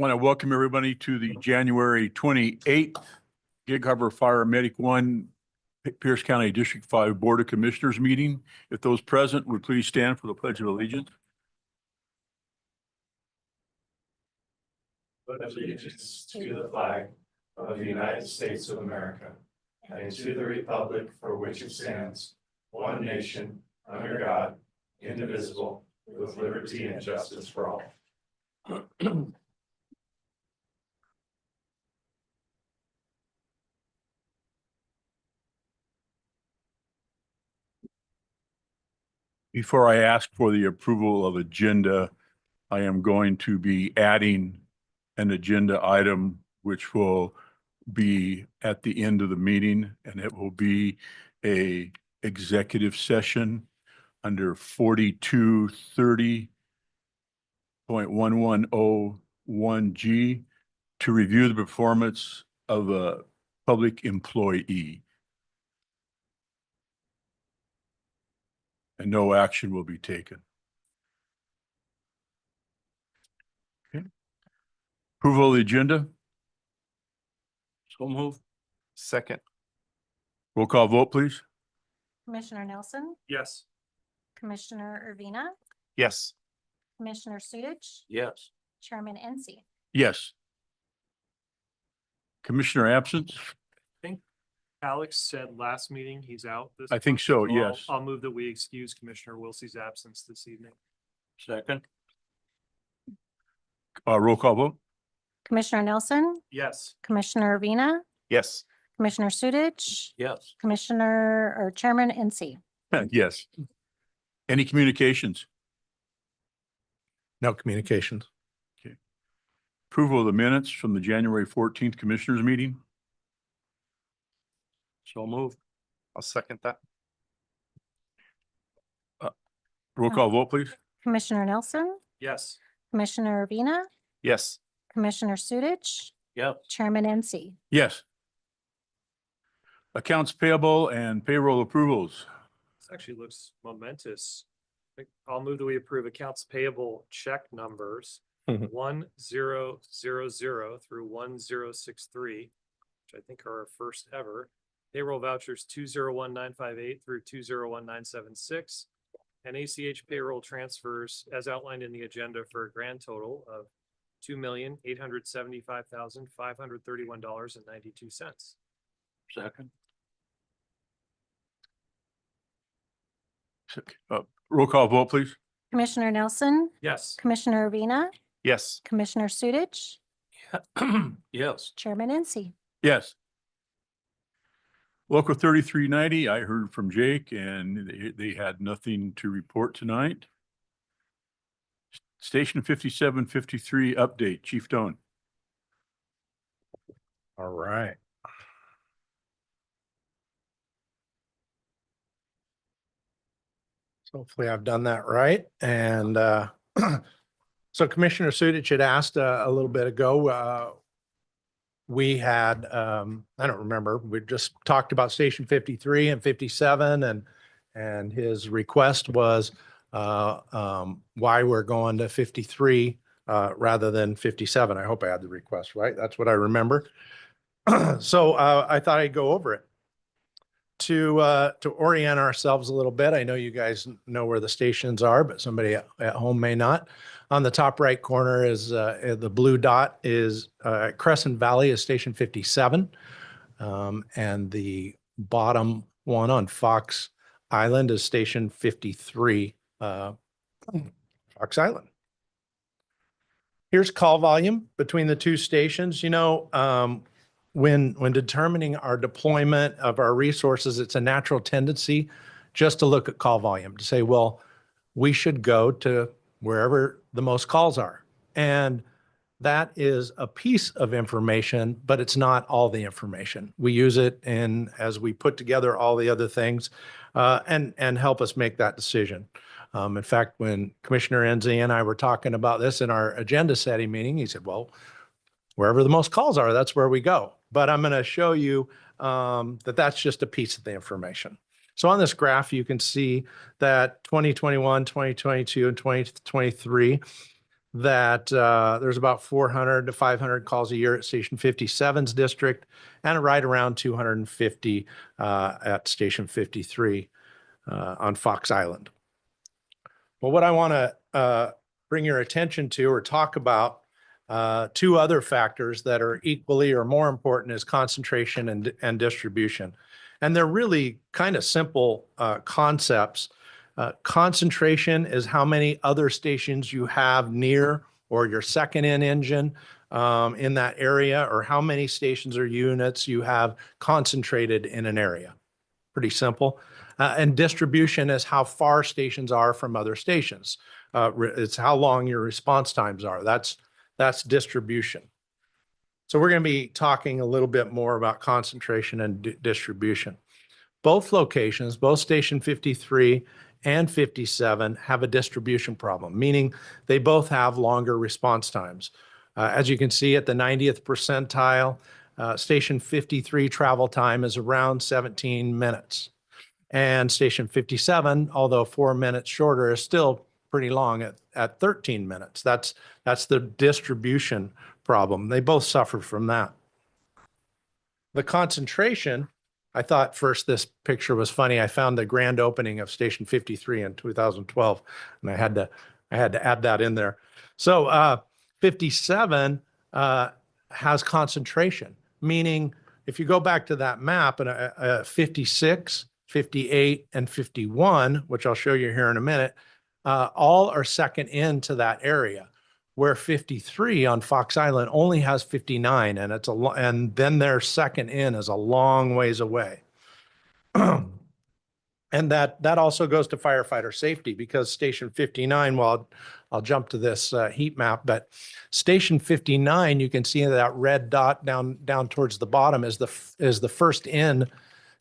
Want to welcome everybody to the January 28th Gig Harbor Fire Medic 1 Pierce County District 5 Board of Commissioners meeting. If those present would please stand for the Pledge of Allegiance. Allegiance to the flag of the United States of America and to the republic for which it stands, one nation, under God, indivisible, with liberty and justice for all. Before I ask for the approval of agenda, I am going to be adding an agenda item which will be at the end of the meeting, and it will be a executive session under 4230.1101G to review the performance of a public employee. And no action will be taken. Okay. Approval of the agenda. So move. Second. Roll call vote, please. Commissioner Nelson, Yes. Commissioner Urvina, Yes. Commissioner Sudich, Yes. Chairman NC. Yes. Commissioner absence? Alex said last meeting he's out this. I think month, so, I'll- yes. I'll move that we excuse Commissioner Wilsey's absence this evening. Second. Roll call vote? Commissioner Nelson, Yes. Commissioner Urvina, Yes. Commissioner Sudich, Yes. Commissioner or Chairman NC. Yes. Any communications? No communications. Approval of the minutes from the January 14th Commissioners meeting? So move. I'll second that. Roll call vote, please? Commissioner Nelson, Yes. Commissioner Urvina, Yes. Commissioner Sudich, Yep. Chairman NC. Yes. Accounts payable and payroll approvals. This actually looks momentous. I'll move that we approve accounts payable check numbers 1000 through 1063, which I think are our first ever. Payroll vouchers 201958 through 201976, and ACH payroll transfers as outlined in the agenda for a grand total of $2,875,531.92. Second. Roll call vote, please? Commissioner Nelson, Yes. Commissioner Urvina, Yes. Commissioner Sudich, Yes. Chairman NC. Yes. Local 3390, I heard from Jake and they had nothing to report tonight. Station 5753 update, Chief Doan. All right. So hopefully I've done that right. And so Commissioner Sudich had asked a little bit ago, we had, I don't remember, we just talked about Station 53 and 57 and his request was why we're going to 53 rather than 57. I hope I had the request right. That's what I remember. So I thought I'd go over it. To orient ourselves a little bit, I know you guys know where the stations are, but somebody at home may not. On the top right corner is the blue dot is Crescent Valley is Station 57. And the bottom one on Fox Island is Station 53, Fox Island. Here's call volume between the two stations. You know, when determining our deployment of our resources, it's a natural tendency just to look at call volume, to say, well, we should go to wherever the most calls are. And that is a piece of information, but it's not all the information. We use it as we put together all the other things and help us make that decision. In fact, when Commissioner Enzi and I were talking about this in our agenda setting meeting, he said, well, wherever the most calls are, that's where we go. But I'm going to show you that that's just a piece of the information. So on this graph, you can see that 2021, 2022, and 2023, that there's about 400 to 500 calls a year at Station 57's district and right around 250 at Station 53 on Fox Island. Well, what I want to bring your attention to or talk about two other factors that are equally or more important is concentration and distribution. And they're really kind of simple concepts. Concentration is how many other stations you have near or your second in engine in that area, or how many stations or units you have concentrated in an area. Pretty simple. And distribution is how far stations are from other stations. It's how long your response times are. That's distribution. So we're going to be talking a little bit more about concentration and distribution. Both locations, both Station 53 and 57, have a distribution problem, meaning they both have longer response times. As you can see at the 90th percentile, Station 53 travel time is around 17 minutes. And Station 57, although 4 minutes shorter, is still pretty long at 13 minutes. That's the distribution problem. They both suffer from that. The concentration, I thought first this picture was funny. I found the grand opening of Station 53 in 2012, and I had to add that in there. So 57 has concentration, meaning if you go back to that map, and 56, 58, and 51, which I'll show you here in a minute, all are second into that area, where 53 on Fox Island only has 59, and and then their second in is a long ways away. And that also goes to firefighter safety, because Station 59, well, I'll jump to this heat map, but Station 59, you can see that red dot down towards the bottom is the first in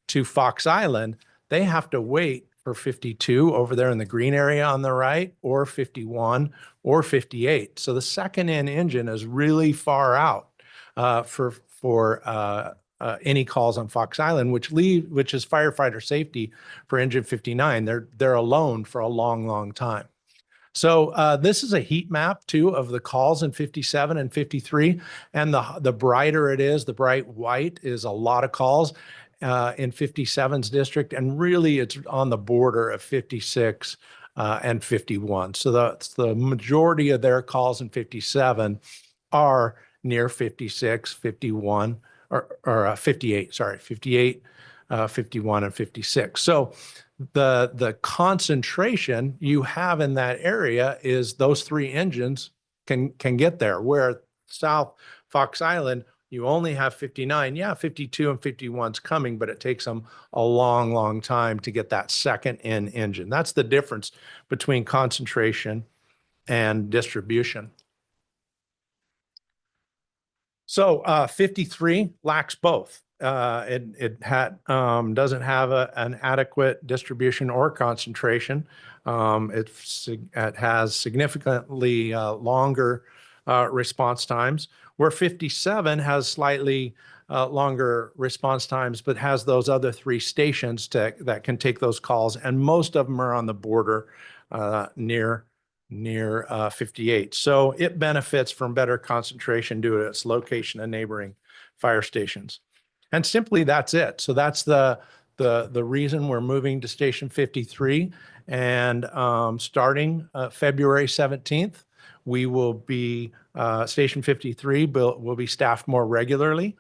to Fox Island. They have to wait for 52 over there in the green area on the right, or 51 or 58. So the second in engine is really far out for any calls on Fox Island, which is firefighter safety for engine 59. They're alone for a long time. So this is a heat map too of the calls in 57 and 53, and the brighter it is, the bright white is a lot of calls in 57's district, and really it's on the border of 56 and 51. So the majority of their calls in 57 are near 56, 51, or 58, sorry, 58, 51, and 56. So the concentration you have in that area is those three engines can get there, where South Fox Island, you only have 59. Yeah, 52 and 51's coming, but it takes them a long time to get that second in engine. That's the difference between concentration and distribution. So 53 lacks both. It doesn't have an adequate distribution or concentration. It has significantly longer response times, where 57 has slightly longer response times, but has those other three stations that can take those calls, and most of them are on the border near 58. So it benefits from better concentration due to its location and neighboring fire stations. And simply that's it. So that's the reason we're moving to Station 53. And starting February 17th, we will be, Station 53 will be staffed more regularly.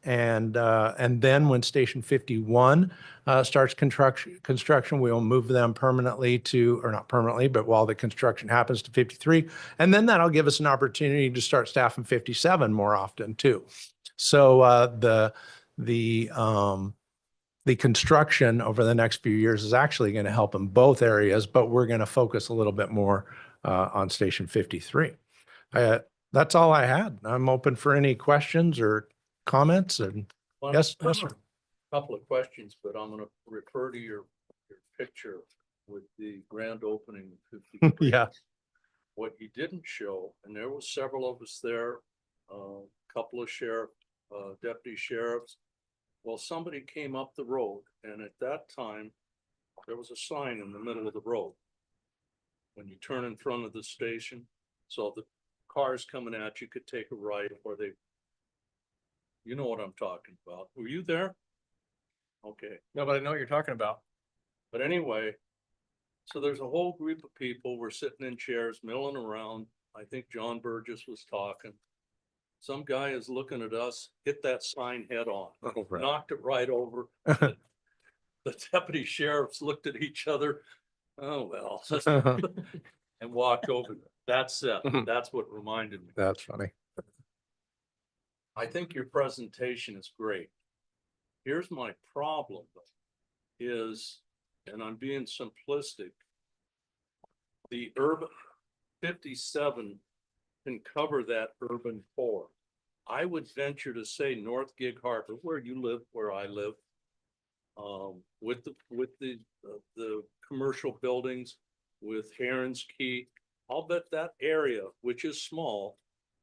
And then when Station 51 starts construction, we will move them permanently to, or not permanently, but while the construction happens, to 53. And then that'll give us an opportunity to start staffing 57 more often too. So the construction over the next few years is actually going to help in both areas, but we're going to focus a little bit more on Station 53. That's all I had. I'm open for any questions or comments. And yes, sir. Couple of questions, but I'm gonna refer to your picture with the grand opening. Yeah. What you didn't show, and there were several of us there, couple of deputy sheriffs. Well, somebody came up the road, and at that time, there was a sign in the middle of the road. When you turn in front of the station, So the cars coming at you could take a right, or you know what I'm talking about. Were you there? Okay. No, but I know what you're talking about. But anyway, so there's a whole group of people, we're sitting in chairs, milling around. I think John Burgess was talking. Some guy is looking at us, hit that sign head on, knocked it right over. The deputy sheriffs looked at each other. Oh, well, and walked over. That's it. That's what reminded me. That's funny. I think your presentation is great. Here's my problem though, is, and I'm being simplistic, the urban 57 can cover that urban core. I would venture to say North Gig Harbor, where you live, where I live, with the commercial buildings, with Heron's Key, I'll bet that area, which is small,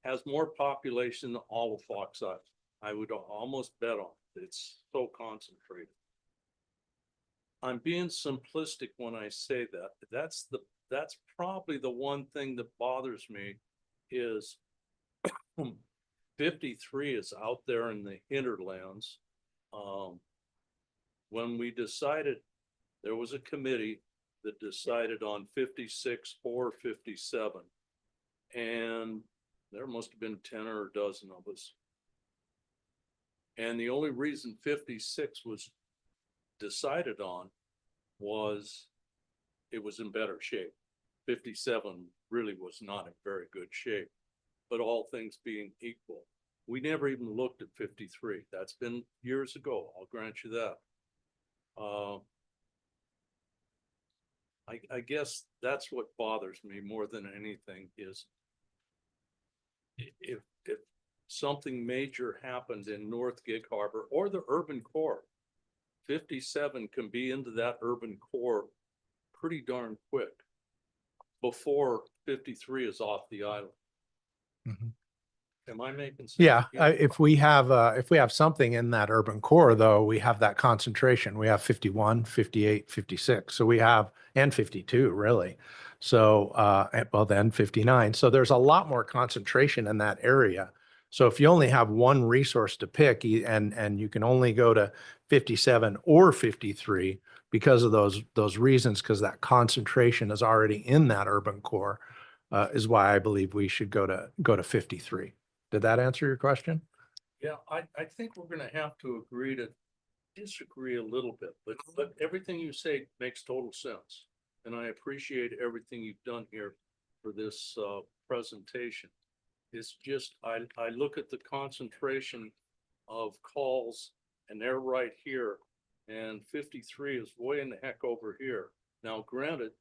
has more population than all of Fox Island. I would almost bet on it. It's so concentrated. I'm being simplistic when I say that. That's probably the one thing that bothers me is 53 is out there in the hinterlands. When we decided, there was a committee that decided on 56 or 57. And there must have been 10 or a dozen of us. And the only reason 56 was decided on was it was in better shape. 57 really was not in very good shape, but all things being equal, we never even looked at 53. That's been years ago. I'll grant you that. I guess that's what bothers me more than anything is if something major happens in North Gig Harbor or the urban core, 57 can be into that urban core pretty darn quick before 53 is off the island. Mhm. Am I making sense? Yeah, if we have something in that urban core, though, we have that concentration. We have 51, 58, 56. So we have, and 52 really. So, well, then 59. So there's a lot more concentration in that area. So if you only have one resource to pick and you can only go to 57 or 53 because of those reasons, because that concentration is already in that urban core, is why I believe we should go to 53. Did that answer your question? Yeah, I think we're gonna have to agree to disagree a little bit, but everything you say makes total sense. And I appreciate everything you've done here for this presentation. It's just, I look at the concentration of calls and they're right here. And 53 is way in the heck over here. Now granted,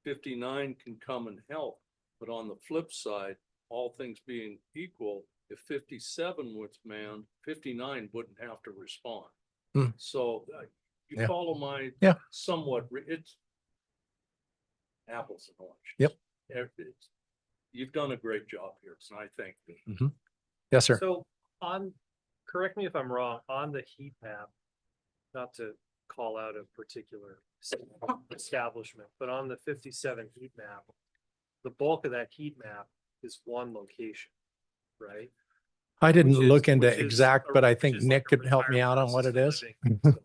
59 can come and help, but on the flip side, all things being equal, if 57 was manned, 59 wouldn't have to respond. Hmm. So you Yeah. follow my Yeah. somewhat, it's apples and oranges. Yep. You've done a great job here, so I thank you. Yes, sir. So correct me if I'm wrong, on the heat map, not to call out a particular establishment, but on the 57 heat map, the bulk of that heat map is one location, right? I didn't Which is- look into which is exact, a- but I which think is Nick like a could help me out on what it retirement is. assisted living facility.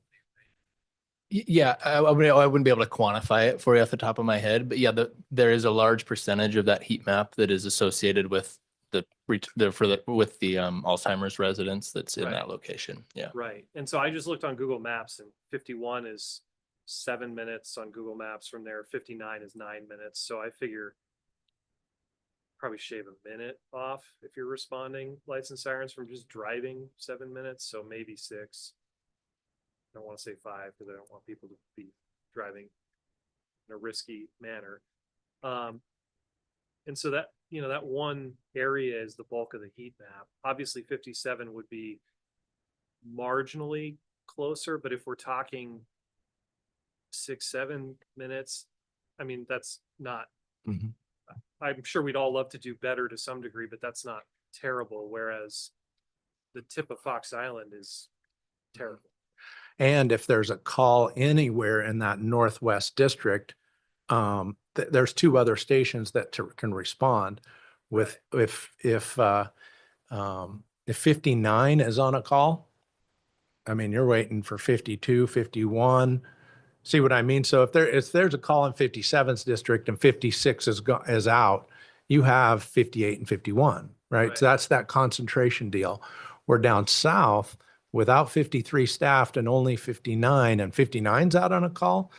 Yeah, I wouldn't be able to quantify it for you off the top of my head, but yeah, there is a large percentage of that heat map that is associated with the Alzheimer's residents that's in Right. that location. Yeah. Right, and so I just looked on Google Maps and 51 is 7 minutes on Google Maps from there, 59 is 9 minutes, so I figure probably shave a minute off if you're responding lights and sirens from just driving 7 minutes, so maybe 6. I don't want to say 5 because I don't want people to be driving in a risky manner. And so that, that one area is the bulk of the heat map. Obviously 57 would be marginally closer, but if we're talking 6-7 minutes, I mean, that's not, Mhm. I'm sure we'd all love to do better to some degree, but that's not terrible. Whereas the tip of Fox Island is terrible. And if there's a call anywhere in that Northwest district, there's 2 other stations that can respond. with, if 59 is on a call, I mean, you're waiting for 52, 51. See what I mean? So if there's a call in 57th district and 56 is out, you have 58 and 51, right? Right. So that's that concentration deal. We're down south without 53 staffed and only 59, and 59's out on a call.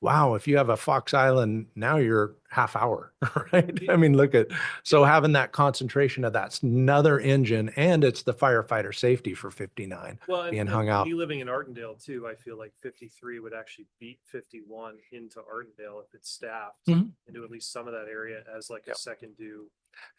Wow, if you have a Fox Island, now you're half hour, right? I mean, look at, so having that concentration of that's another engine, and it's the firefighter safety for 59 Well, being and hung out. me living in Ardendale too, I feel like 53 would actually beat 51 into Ardendale if it's staffed Mhm. into at least some of that area as like a Yep. second due.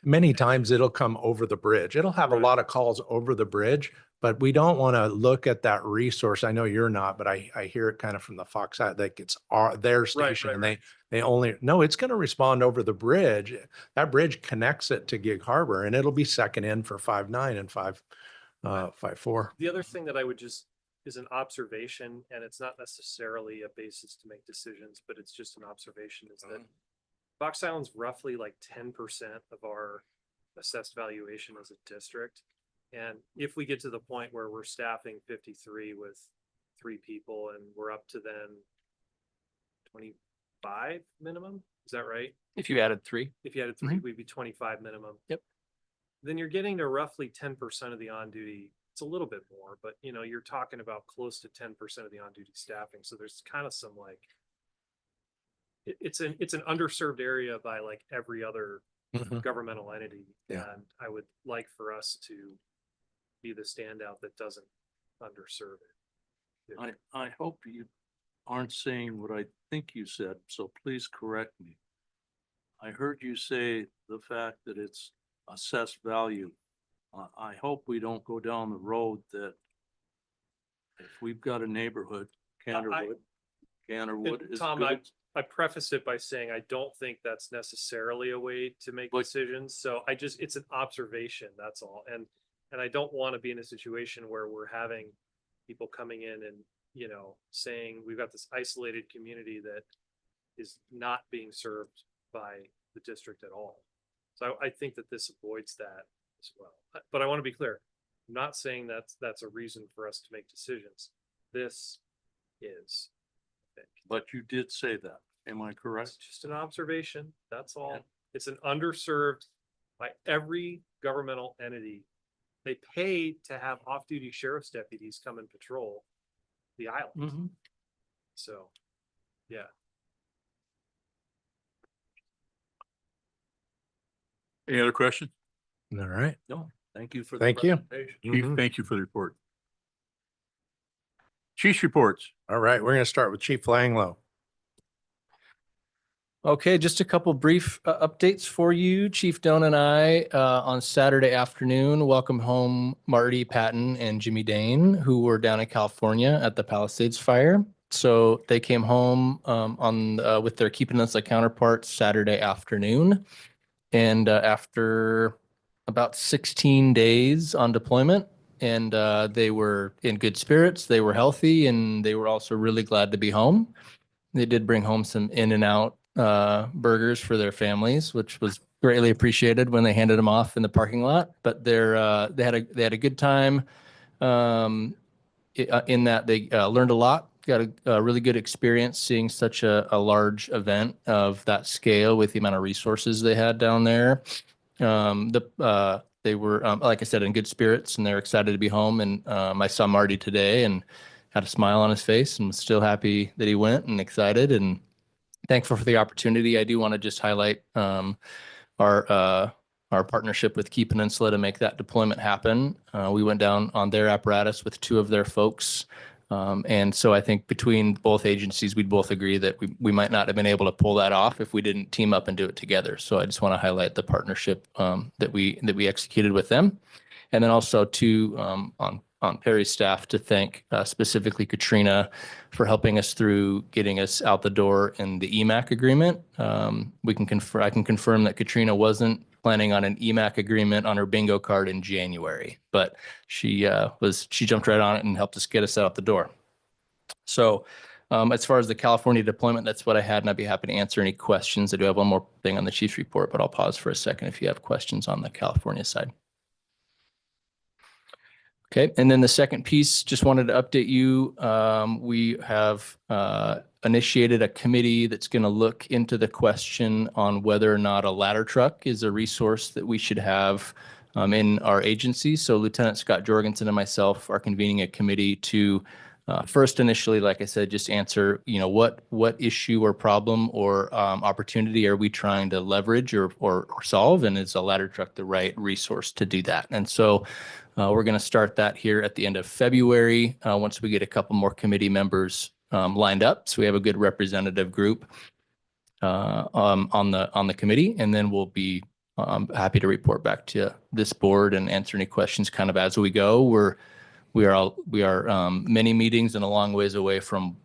Many times it'll come over the bridge. It'll have a Right. lot of calls over the bridge, but we don't want to look at that resource. I know you're not, but I hear it kind of from the Fox side, like it's their station and right. they only, no, it's going to respond over the bridge. That bridge connects it to Gig Harbor, and it'll be second in for 5.9 and 5.4. The other thing that I would just is an observation, and it's not necessarily a basis to make decisions, but it's just an observation, is that Fox Island's roughly like 10% of our assessed valuation as a district. And if we get to the point where we're staffing 53 with 3 people and we're up to then 25 minimum, is that right? If you added 3. If you added 3, we'd be 25 minimum. Yep. Then you're getting to roughly 10% of the on-duty. It's a little bit more, but you know, you're talking about close to 10% of the on-duty staffing. So there's kind of some like, it's an underserved area by like every other Mhm. governmental entity. Yeah. And I would like for us to be the standout that doesn't underserve it. I hope you aren't saying what I think you said, so please correct me. I heard you say the fact that it's assessed value. I hope we don't go down the road that if we've got a neighborhood, Canterwood And is Tom, good. I preface it by saying I don't think that's necessarily a way to make But- decisions. So it's an observation, that's all. And I don't want to be in a situation where we're having people coming in and, you know, saying we've got this isolated community that is not being served by the district at all. So I think that this avoids that as well. But I want to be clear, I'm not saying that's a reason for us to make decisions. This is. I think. But you did say that. Am I It's correct? just an observation, that's all. Yeah. It's an underserved by every governmental entity. They pay to have off-duty sheriff's deputies come and patrol the island. Mhm. So, yeah. Any other questions? All right. No, thank you for the Thank you. presentation. Chief, Mhm. thank you for the report. Chief's reports. All right, we're going to start with Chief Langlow. Okay, just a couple brief updates for you. Chief Doan and I, on Saturday afternoon, welcomed home Marty Patton and Jimmy Dane, who were down in California at the Palisades fire. So they came home with their Keeping Us counterparts Saturday afternoon. And after about 16 days on deployment, and they were in good spirits, they were healthy, and they were also really glad to be home. They did bring home some In-N-Out burgers for their families, which was greatly appreciated when they handed them off in the parking lot. But they had a good time in that they learned a lot, got a really good experience seeing such a large event of that scale with the amount of resources they had down there. They were, like I said, in good spirits, and they're excited to be home. And I saw Marty today and had a smile on his face and was still happy that he went and excited and thankful for the opportunity. I do want to just highlight our partnership with Key Peninsula to make that deployment happen. We went down on their apparatus with 2 of their folks. And so I think between both agencies, we'd both agree that we might not have been able to pull that off if we didn't team up and do it together. So I just want to highlight the partnership that we executed with them. And then also on Perry's staff to thank specifically Katrina for helping us through getting us out the door in the EMAC agreement. I can confirm that Katrina wasn't planning on an EMAC agreement on her bingo card in January, but she jumped right on it and helped us get us out the door. So As far as the California deployment, that's what I had, and I'd be happy to answer any questions. I do have one more thing on the chief's report, but I'll pause for a second if you have questions on the California side. Okay, and then the second piece, just wanted to update you. We have initiated a committee that's going to look into the question on whether or not a ladder truck is a resource that we should have in our agency. So Lieutenant Scott Jorgensen and myself are convening a committee to first initially, like I said, just answer, what issue or problem or opportunity are we trying to leverage or solve? And is a ladder truck the right resource to do that? And so we're going to start that here at the end of February, once we get a couple more committee members lined up. So we have a good representative group on the committee, and then we'll be happy to report back to this board and answer any questions kind of as we go. We are many meetings and a long ways away from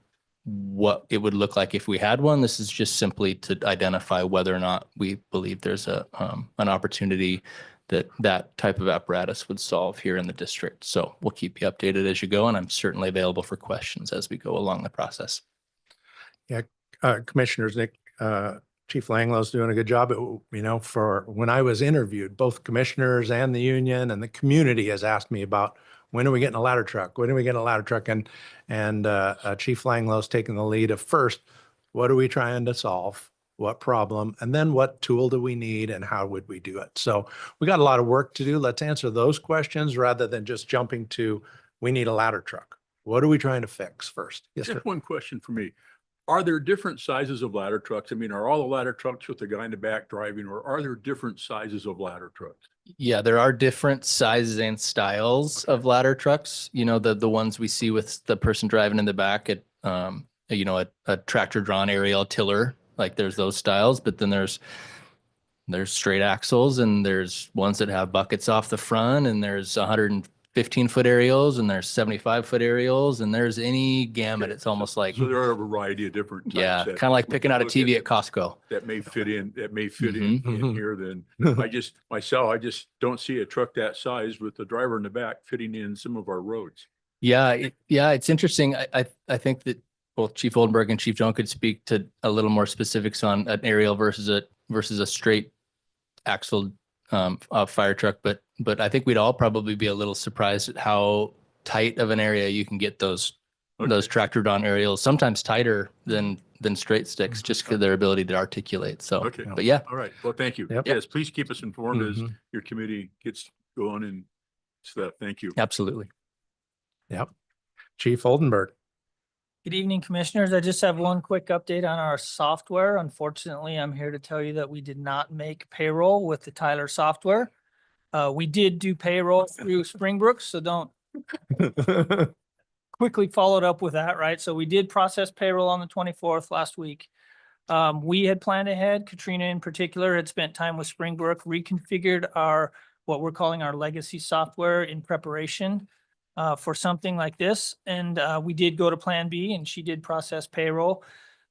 what it would look like if we had one. This is just simply to identify whether or not we believe there's an opportunity that type of apparatus would solve here in the district. So we'll keep you updated as you go, and I'm certainly available for questions as we go along the process. Yeah, Commissioners, Nick, Chief Langlow's doing a good job. For when I was interviewed, both commissioners and the union and the community has asked me about when are we getting a ladder truck? When are we getting a ladder truck? And Chief Langlow's taking the lead of first, what are we trying to solve? What problem? And then what tool do we need and how would we do it? So we got a lot of work to do. Let's answer those questions rather than just jumping to, we need a ladder truck. What are we trying to fix first? Yes, sir. Just one question for me. Are there different sizes of ladder trucks? I mean, are all the ladder trucks with the guy in the back driving, or are there different sizes of ladder trucks? Yeah, there are different sizes and styles of ladder trucks. The ones we see with the person driving in the back at, a tractor drawn aerial tiller, like there's those styles, but then there's straight axles, and there's ones that have buckets off the front, and there's 115-foot aerials, and there's 75-foot aerials, and there's any gamut. Okay, It's almost like, So there are a variety of different types. yeah, that kind of like we picking can out a look TV at Costco. That may fit in Mhm. here then. I just don't see a truck that size with the driver in the back fitting in some of our roads. Yeah, it's interesting. I think that both Chief Oldenburg and Chief Joan could speak to a little more specifics on an aerial versus a straight axle fire truck, but I think we'd all probably be a little surprised at how tight of an area you can get those tractor drawn aerials, sometimes tighter than straight sticks, just because their ability to articulate. So, Okay. but yeah, All right. Well, thank you. Yep. Yes, please keep us informed as Mhm. your committee gets going and stuff. Thank you. absolutely. Chief Oldenburg. Good evening, Commissioners. I just have one quick update on our software. Unfortunately, I'm here to tell you that we did not make payroll with the Tyler software. We did do payroll through Springbrook, so don't quickly followed up with that, right? So we did process payroll on the 24th last week. We had planned ahead. Katrina in particular had spent time with Springbrook, reconfigured what we're calling our legacy software in preparation for something like this. And we did go to Plan B, and she did process payroll.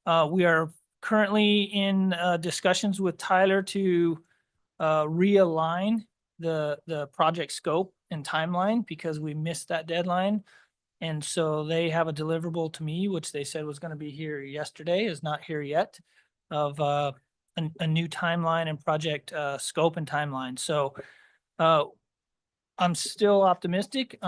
We are currently in discussions with Tyler to realign the project scope and timeline because we missed that deadline. And so they have a deliverable to me, which they said was going to be here yesterday, is not here yet, of a new timeline and project scope and timeline. So I'm still optimistic.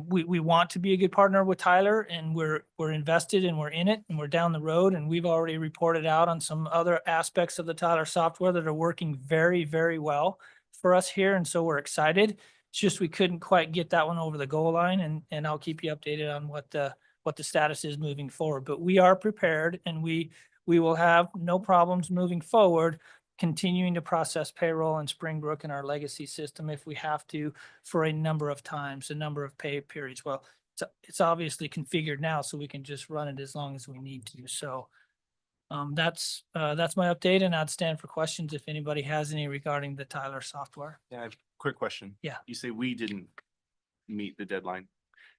We want to be a good partner with Tyler, and we're invested and we're in it and we're down the road, and we've already reported out on some other aspects of the Tyler software that are working very, very well for us here. And so we're excited. It's just we couldn't quite get that one over the goal line, and I'll keep you updated on what the status is moving forward. But we are prepared, and we will have no problems moving forward, continuing to process payroll in Springbrook and our legacy system if we have to for a number of times, a number of pay periods. Well, it's obviously configured now, so we can just run it as long as we need to. So that's my update, and I'd stand for questions if anybody has any regarding the Tyler software. Yeah, I have a quick question. Yeah. You say we didn't meet the deadline.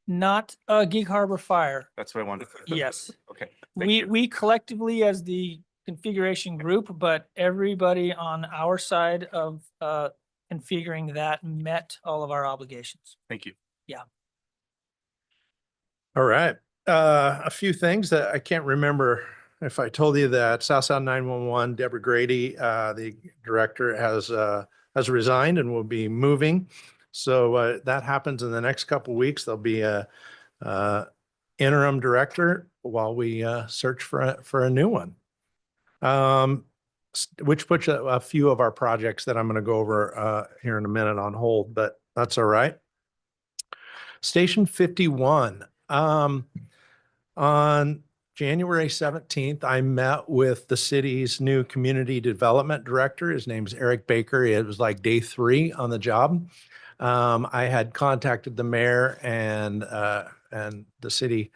Not Gig Harbor Fire. That's what I wanted. Yes. Okay. Thank you. We collectively as the configuration group, but everybody on our side of configuring that met all of our obligations. Thank you. All right. A few things that I can't remember if I told you that Southside 911, Deborah Grady, the director has resigned and will be moving. So that happens in the next couple weeks. There'll be a interim director while we search for a new one. Which puts a few of our projects that I'm going to go over here in a minute on hold, but that's all right. Station 51. On January 17th, I met with the city's new community development director. His name's Eric Baker. It was like day 3 on the job. I had contacted the mayor and the city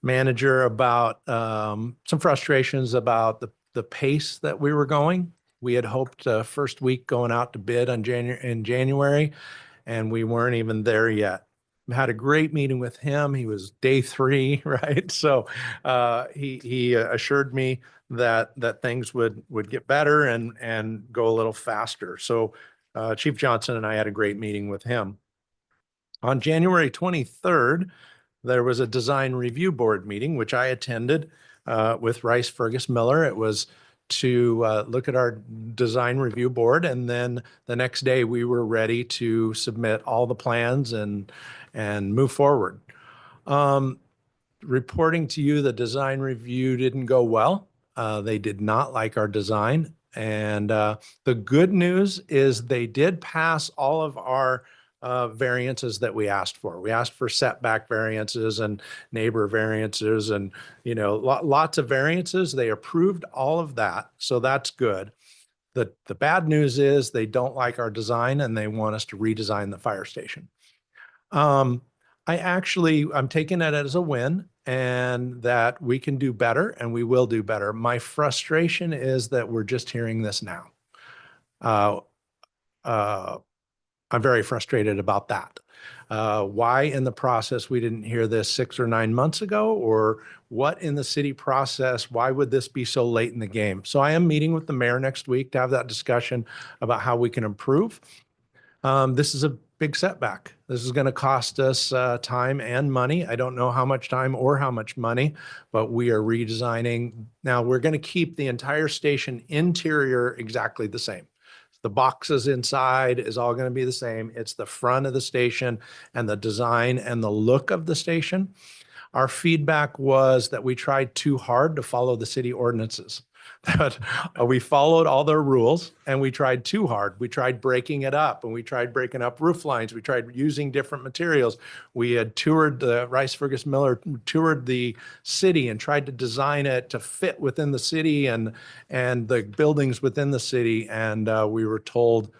manager about some frustrations about the pace that we were going. We had hoped first week going out to bid in January, and we weren't even there yet. Had a great meeting with him. He was day 3, right? So he assured me that things would get better and go a little faster. So Chief Johnson and I had a great meeting with him. On January 23rd, there was a design review board meeting, which I attended with Rice Fergus Miller. It was to look at our design review board. And then the next day we were ready to submit all the plans and move forward. Reporting to you, the design review didn't go well. They did not like our design. And the good news is they did pass all of our variances that we asked for. We asked for setback variances and neighbor variances and, you know, lots of variances. They approved all of that. So that's good. The bad news is they don't like our design and they want us to redesign the fire station. I'm taking it as a win and that we can do better and we will do better. My frustration is that we're just hearing this now. I'm very frustrated about that. Why in the process we didn't hear this 6 or 9 months ago, or what in the city process, why would this be so late in the game? So I am meeting with the mayor next week to have that discussion about how we can improve. This is a big setback. This is going to cost us time and money. I don't know how much time or how much money, but we are redesigning. Now we're going to keep the entire station interior exactly the same. The boxes inside is all going to be the same. It's the front of the station and the design and the look of the station. Our feedback was that we tried too hard to follow the city ordinances. That we followed all their rules and we tried too hard. We tried breaking it up and we tried breaking up roof lines. We tried using different materials. We had toured the Rice Fergus Miller, toured the city and tried to design it to fit within the city and the buildings within the city. And we were told,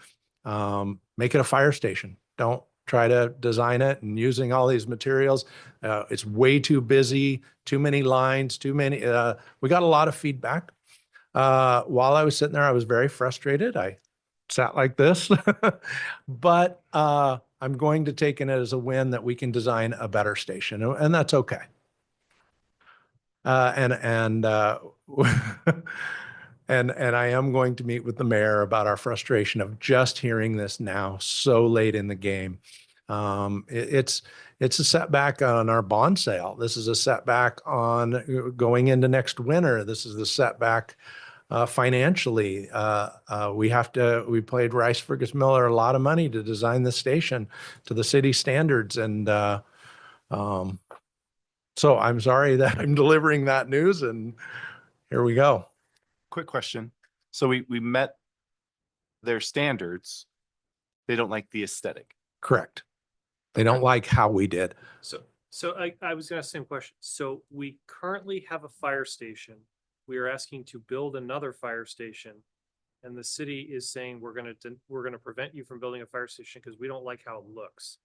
make it a fire station. Don't try to design it and using all these materials. It's way too busy, too many lines, too many. We got a lot of feedback. While I was sitting there, I was very frustrated. I sat like this, but I'm going to take it as a win that we can design a better station, and that's okay. And I am going to meet with the mayor about our frustration of just hearing this now so late in the game. It's a setback on our bond sale. This is a setback on going into next winter. This is the setback financially. We paid Rice Fergus Miller a lot of money to design the station to the city standards. And so I'm sorry that I'm delivering that news, and here we go. Quick question. So we met their standards. They don't like the aesthetic. Correct. They don't like how we did. So I was gonna ask the same question. So we currently have a fire station. We are asking to build another fire station. And the city is saying we're gonna prevent you from building a fire station because we don't like how it looks,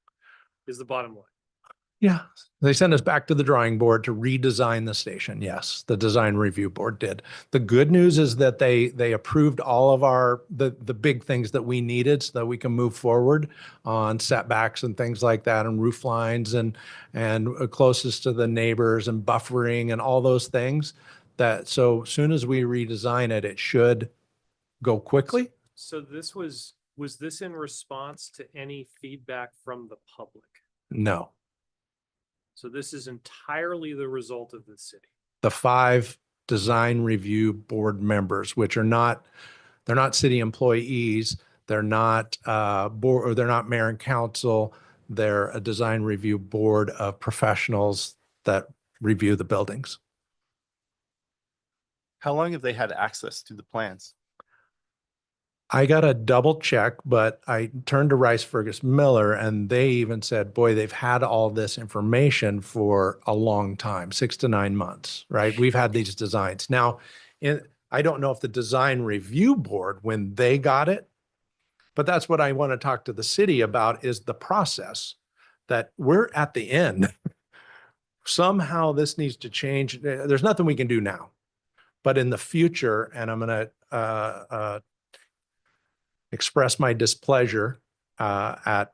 is the bottom line. Yeah, they sent us back to the drawing board to redesign the station. Yes, the design review board did. The good news is that they approved all of the big things that we needed so that we can move forward on setbacks and things like that, and roof lines and closest to the neighbors and buffering and all those things. That so soon as we redesign it, it should go quickly. So this was this in response to any feedback from the public? No. So this is entirely the result of the city. The 5 design review board members, which are not, they're not city employees. They're not board, or they're not mayor and council. They're a design review board of professionals that review the buildings. How long have they had access to the plans? I got a double check, but I turned to Rice Fergus Miller and they even said, boy, they've had all this information for a long time, 6 to 9 months, right? We've had these designs. Now, I don't know if the design review board, when they got it, but that's what I want to talk to the city about is the process that we're at the end. Somehow this needs to change. There's nothing we can do now, but in the future, and I'm going to express my displeasure at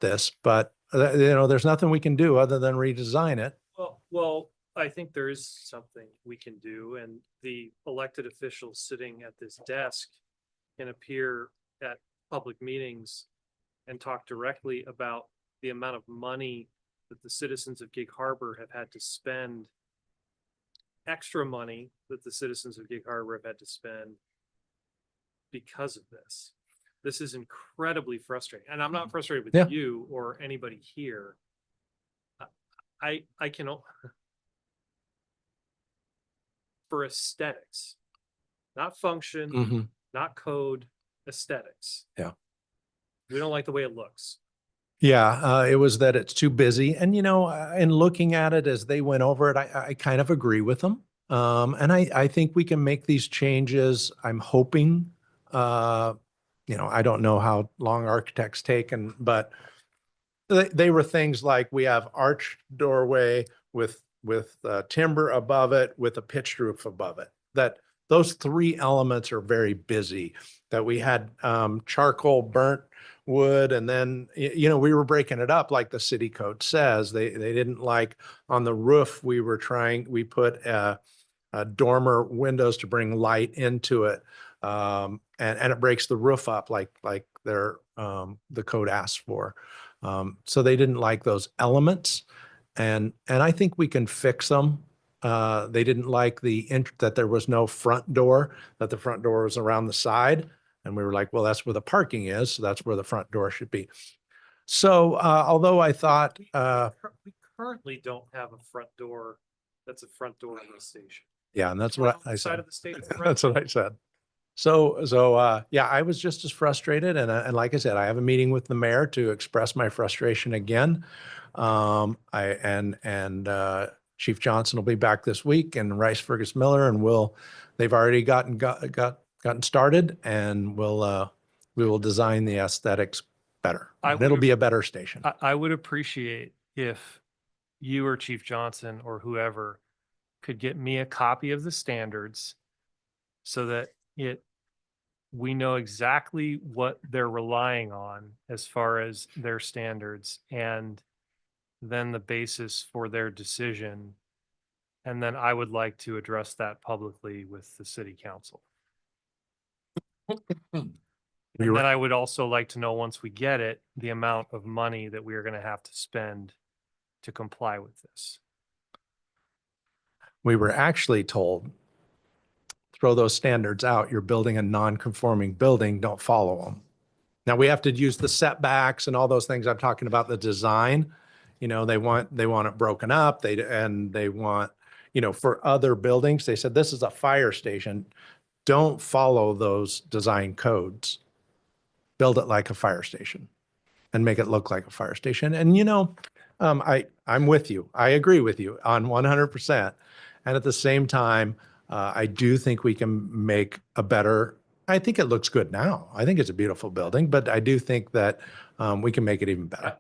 this, but there's nothing we can do other than redesign it. Well, I think there is something we can do, and the elected officials sitting at this desk can appear at public meetings and talk directly about the amount of money that the citizens of Gig Harbor have had to spend, extra money that the citizens of Gig Harbor have had to spend because of this. This is incredibly frustrating, and I'm not frustrated with Yeah. you or anybody here. I can for aesthetics, not function, Mhm. not code, aesthetics. Yeah. We don't like the way it looks. Yeah, it was that it's too busy. And, in looking at it as they went over it, I kind of agree with them. And I think we can make these changes. I'm hoping, I don't know how long architects take, but they were things like we have arched doorway with timber above it with a pitched roof above it. That those 3 elements are very busy. That we had charcoal burnt wood, and then we were breaking it up like the city code says. They didn't like on the roof. We put dormer windows to bring light into it, and it breaks the roof up like the code asks for. So they didn't like those elements, and I think we can fix them. They didn't like that there was no front door, that the front door was around the side. And we were like, well, that's where the parking is. So that's where the front door should be. So although I thought, We currently don't have a front door. That's a front door in the station. yeah, and that's We're what on the I side said. of the state. it's front That's what I said. So yeah, I was just as frustrated. And like I said, I have a meeting with the mayor to express my frustration again. Chief Johnson will be back this week, and Rice Fergus Miller, and they've already gotten started, and we will design the aesthetics better. I And it'll would- be a better station. I would appreciate if you or Chief Johnson or whoever could get me a copy of the standards so that we know exactly what they're relying on as far as their standards and then the basis for their decision. And then I would like to address that publicly with the city council. And You're then right. I would also like to know, once we get it, the amount of money that we are going to have to spend to comply with this. We were actually told, throw those standards out. You're building a non-conforming building, don't follow them. Now we have to use the setbacks and all those things. I'm talking about the design. They want it broken up. They want, for other buildings, they said, this is a fire station. Don't follow those design codes. Build it like a fire station and make it look like a fire station. And, I'm with you. I agree with you on 100%. And at the same time, I do think we can make I think it looks good now. I think it's a beautiful building, but I do think that we can make it even better.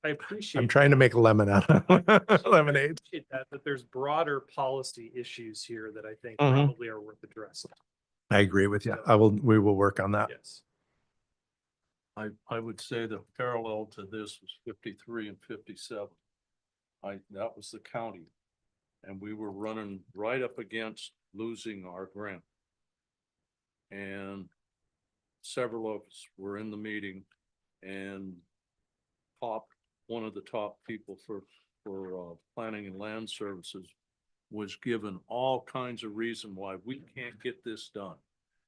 I appreciate. I'm trying to make lemon out of lemonade. appreciate that, but there's broader policy issues here that I think Mhm. probably are worth addressing. I agree with you. We will work on that. Yes. I would say the parallel to this was 53 and 57. That was the county. And we were running right up against losing our grant. And several of us were in the meeting, and Pop one of the top people for planning and land services, was given all kinds of reason why we can't get this done.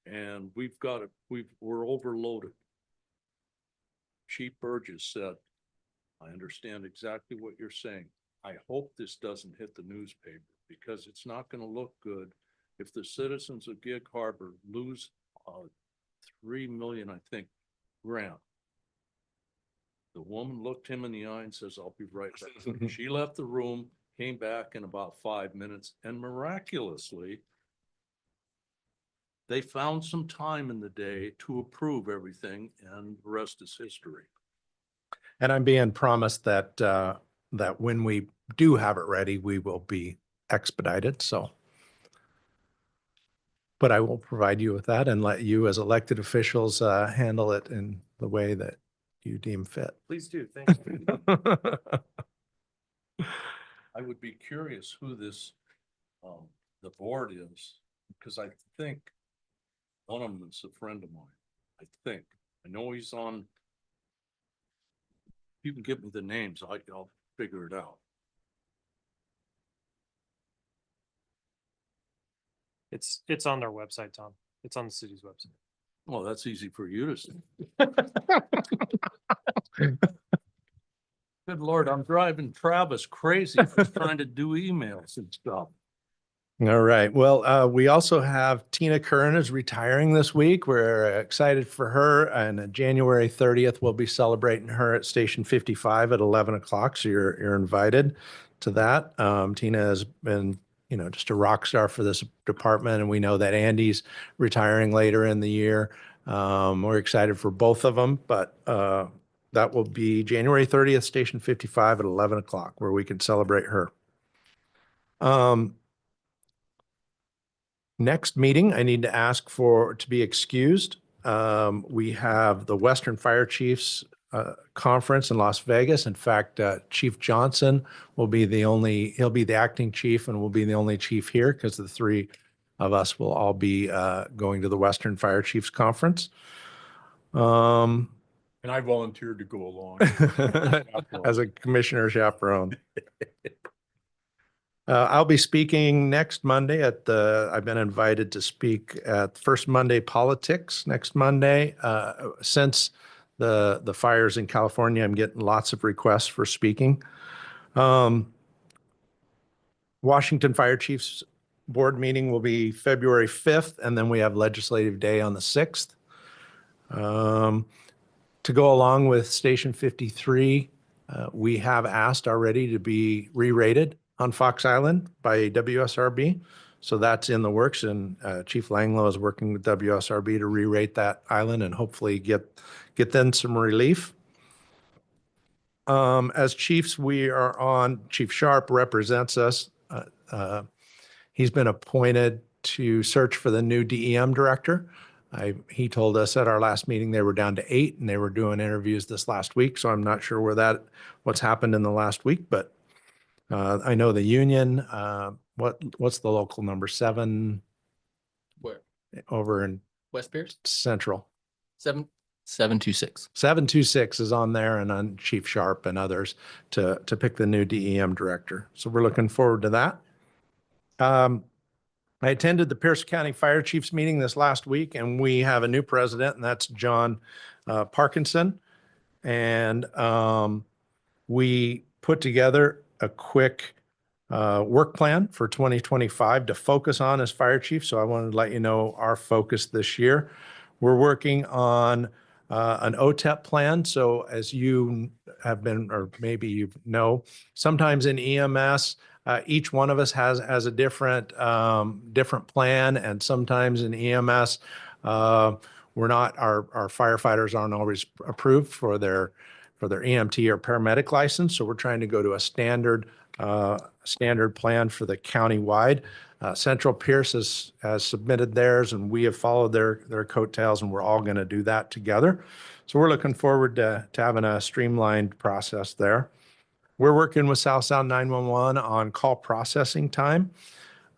And we're overloaded. Chief Burgess said, I understand exactly what you're saying. I hope this doesn't hit the newspaper because it's not gonna look good if the citizens of Gig Harbor lose 3 million, I think, grant. The woman looked him in the eye and says, I'll be right back. She left the room, came back in about 5 minutes, and miraculously, they found some time in the day to approve everything, and the rest is history. And I'm being promised that, that when we do have it ready, we will be expedited, so. But I will provide you with that and let you as elected officials, handle it in the way that you deem fit. Please do. Thank you. I would be curious who this, the board is, because I think one of them is a friend of mine. I know he's on. You can give me the names, I'll figure it out. It's on their website, Tom. It's on the city's website. Well, that's easy for you to say. Good Lord, I'm driving Travis crazy for trying to do emails and stuff. All right. Well, we also have Tina Curran is retiring this week. We're excited for her. And January 30th, we'll be celebrating her at Station 55 at 11 o'clock. So you're invited to that. Tina has been, just a rock star for this department. And we know that Andy's retiring later in the year. We're excited for both of them, but that will be January 30th, Station 55 at 11 o'clock, where we can celebrate her. Next meeting, I need to ask to be excused. We have the Western Fire Chiefs Conference in Las Vegas. In fact, Chief Johnson will be he'll be the acting chief and will be the only chief here because the three of us will all be going to the Western Fire Chiefs Conference. And I volunteered to go along. As a commissioner chaperone. I'll be speaking next Monday I've been invited to speak at First Monday Politics next Monday. Since the fires in California, I'm getting lots of requests for speaking. Washington Fire Chiefs Board meeting will be February 5th, and then we have Legislative Day on the 6th. To go along with Station 53, we have asked already to be re-rated on Fox Island by WSRB. So that's in the works, and Chief Langlow is working with WSRB to re-rate that island and hopefully get them some relief. As chiefs, we are on, Chief Sharp represents us. He's been appointed to search for the new DEM director. He told us at our last meeting they were down to 8 and they were doing interviews this last week. So I'm not sure what's happened in the last week, but I know the union, what's the local number? 7 Where? over in West Pierce? Central. 726. 726 is on there and on Chief Sharp and others to pick the new DEM director. So we're looking forward to that. I attended the Pierce County Fire Chiefs meeting this last week, and we have a new president, and that's John Parkinson. And we put together a quick work plan for 2025 to focus on as fire chief. So I wanted to let you know our focus this year. We're working on an OTEP plan. So as you have been, or maybe you know, sometimes in EMS, each one of us has a different plan, and sometimes in EMS, our firefighters aren't always approved for their EMT or paramedic license. So we're trying to go to a standard plan for the county-wide. Central Pierce has submitted theirs, and we have followed their coattails, and we're all going to do that together. So we're looking forward to having a streamlined process there. We're working with South Sound 911 on call processing time.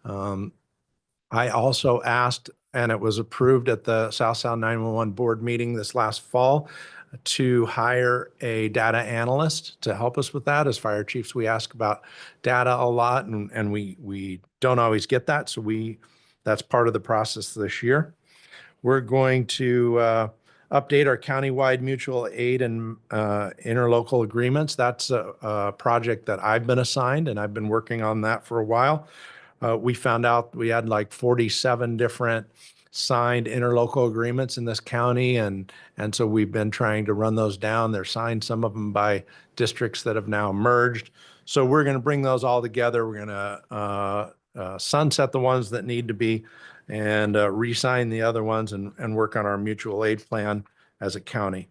I also asked, and it was approved at the South Sound 911 board meeting this last fall, to hire a data analyst to help us with that. As fire chiefs, we ask about data a lot and we don't always get that. So that's part of the process this year. We're going to update our countywide mutual aid and interlocal agreements. That's a project that I've been assigned, and I've been working on that for a while. We found out we had like 47 different signed interlocal agreements in this county, and so we've been trying to run those down. They're signed, some of them by districts that have now merged. So we're going to bring those all together. We're going to sunset the ones that need to be and re-sign the other ones and work on our mutual aid plan as a county.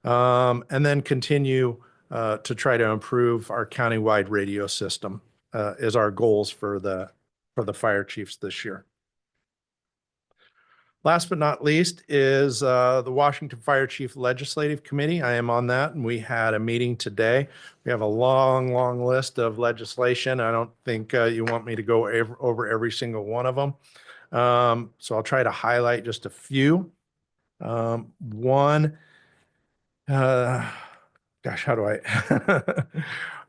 And then continue to try to improve our countywide radio system is our goals for the fire chiefs this year. Last but not least is the Washington Fire Chief Legislative Committee. I am on that, and we had a meeting today. We have a long, long list of legislation. I don't think you want me to go over every single one of them. So I'll try to highlight just a few. One, gosh, how do I?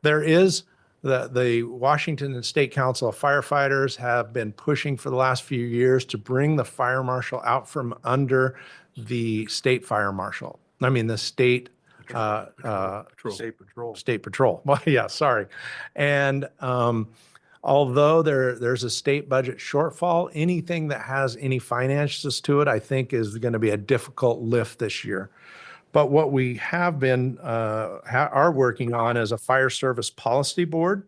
There is the Washington and State Council of Firefighters have been pushing for the last few years to bring the fire marshal out from under the state fire marshal. I mean, the state State Patrol. State Patrol. Well, yeah, sorry. And although there's a state budget shortfall, anything that has any finances to it, I think is going to be a difficult lift this year. But what we have been, are working on is a fire service policy board.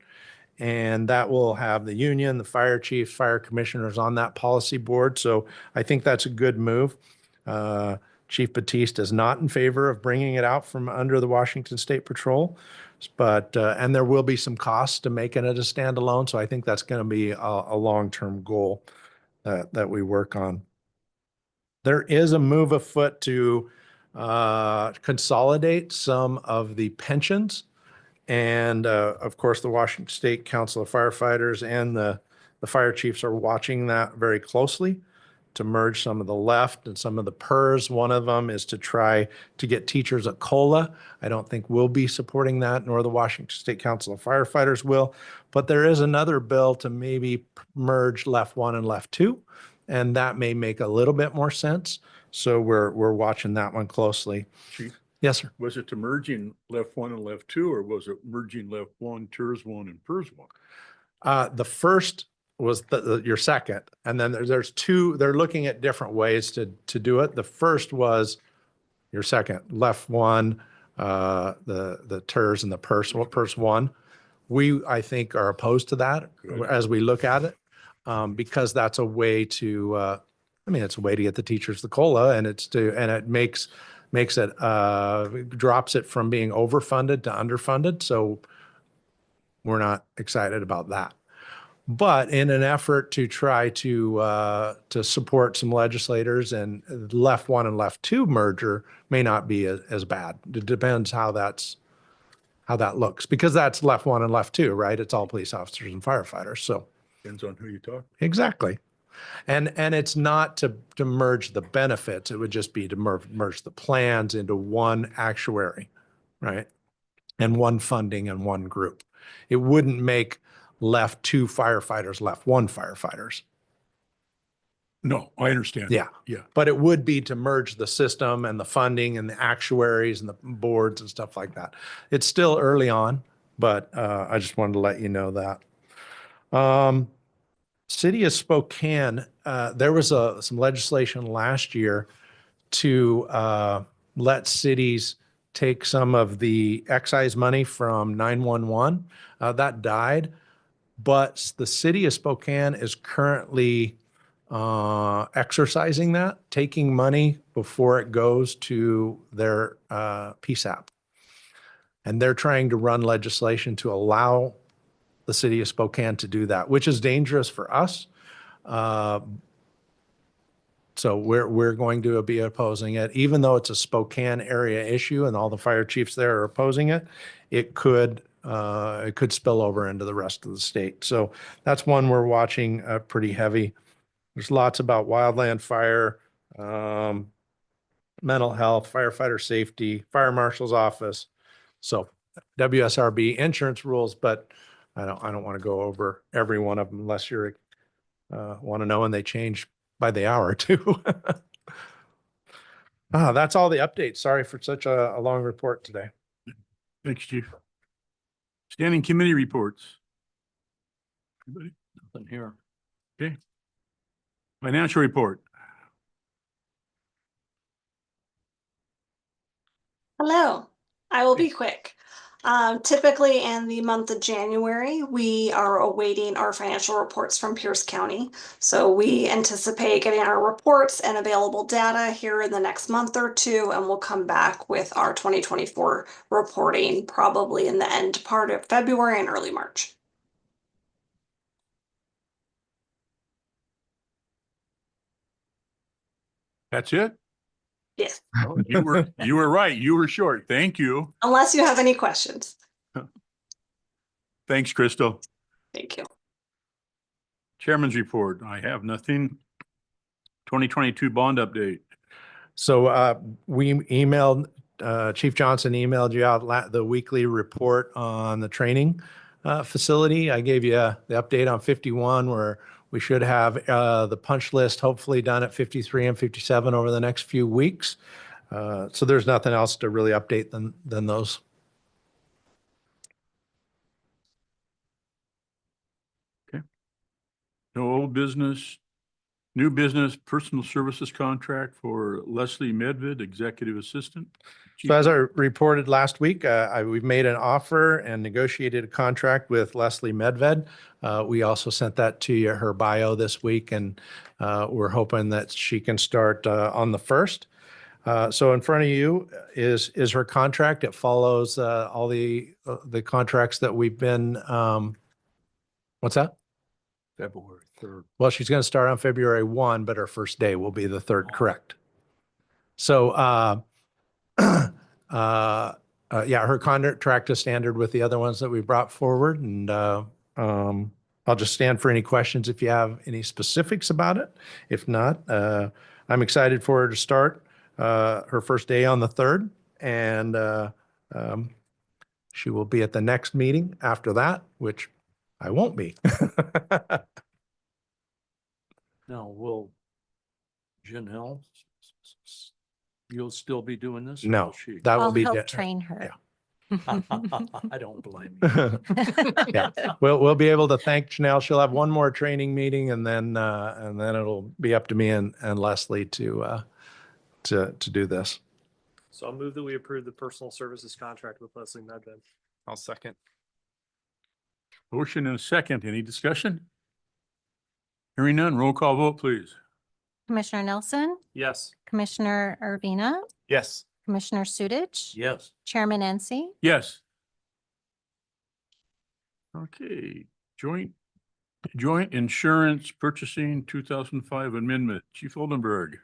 And that will have the union, the fire chiefs, fire commissioners on that policy board. So I think that's a good move. Chief Batiste is not in favor of bringing it out from under the Washington State Patrol. But, and there will be some costs to making it a standalone. So I think that's going to be a long-term goal that we work on. There is a move afoot to consolidate some of the pensions. And of course, the Washington State Council of Firefighters and the fire chiefs are watching that very closely to merge some of the left and some of the PERS. One of them is to try to get teachers a COLA. I don't think we'll be supporting that, nor the Washington State Council of Firefighters will. But there is another bill to maybe merge Left 1 and Left 2, and that may make a little bit more sense. So we're watching that one closely. Chief, Yes, sir. was it to merging Left 1 and Left 2, or was it merging Left 1, TERS 1, and PERS 1? The first was your second, and then there's two. They're looking at different ways to do it. The first was your second, Left 1, the TERS and the PERS 1. We, I think, are opposed to that as we look at it, because that's a way to, I mean, it's a way to get the teachers the COLA, and it makes it, drops it from being overfunded to underfunded. So we're not excited about that. But in an effort to try to support some legislators, and Left 1 and Left 2 merger may not be as bad. It depends how that looks, because that's Left 1 and Left 2, right? It's all police officers and firefighters. So Depends on who you talk. exactly. And it's not to merge the benefits. It would just be to merge the plans into one actuary, right? And one funding and one group. It wouldn't make Left 2 firefighters, Left 1 firefighters. No, I understand. Yeah. Yeah. But it would be to merge the system and the funding and the actuaries and the boards and stuff like that. It's still early on, but I just wanted to let you know that. City of Spokane, there was some legislation last year to let cities take some of the excise money from 911. That died. But the city of Spokane is currently exercising that, taking money before it goes to their PSAP. And they're trying to run legislation to allow the city of Spokane to do that, which is dangerous for us. So we're going to be opposing it, even though it's a Spokane area issue and all the fire chiefs there are opposing it. It could spill over into the rest of the state. So that's one we're watching pretty heavy. There's lots about wildland fire. mental health, firefighter safety, fire marshal's office. So WSRB insurance rules, but I don't want to go over every one of them unless you're want to know, and they change by the hour too. That's all the updates. Sorry for such a long report today. Thanks, Chief. Standing committee reports. Anybody? Nothing here. Okay. Financial report. Hello, I will be quick. Typically in the month of January, we are awaiting our financial reports from Pierce County. So we anticipate getting our reports and available data here in the next month or two, and we'll come back with our 2024 reporting probably in the end part of February and early March. That's it? Yes, You were right. You were short. Thank you. unless you have any questions. Thanks, Crystal. Thank you. Chairman's report. I have nothing. 2022 bond update. So we emailed, Chief Johnson emailed you out the weekly report on the training facility. I gave you the update on 51 where we should have the punch list hopefully done at 53 and 57 over the next few weeks. So there's nothing else to really update than those. No old business, new business, personal services contract for Leslie Medved, Executive Assistant. So as I reported last week, we've made an offer and negotiated a contract with Leslie Medved. We also sent that to you, her bio this week, and we're hoping that she can start on the 1st. So in front of you is her contract. It follows all the contracts that we've been, what's that? February 3rd. Well, she's going to start on February 1, but her first day will be the 3rd, correct? So, yeah, her contract is standard with the other ones that we brought forward. And I'll just stand for any questions if you have any specifics about it. If not, I'm excited for her to start her first day on the 3rd. And she will be at the next meeting after that, which I won't be. Now, will Janelle, you'll still be doing this? or No, will she? that will I'll be. help train her. I don't blame you. Yeah, we'll be able to thank Janelle. She'll have one more training meeting and then it'll be up to me and Leslie to do this. So I'll move that we approve the personal services contract with Leslie Medved. I'll second. Motion and a second. Any discussion? Hearing none, roll call vote, please. Commissioner Nelson, Yes. Commissioner Urbina, Yes. Commissioner Sudich, Yes. Chairman NC. Yes. Okay, joint insurance purchasing 2005 amendment. Chief Oldenburg.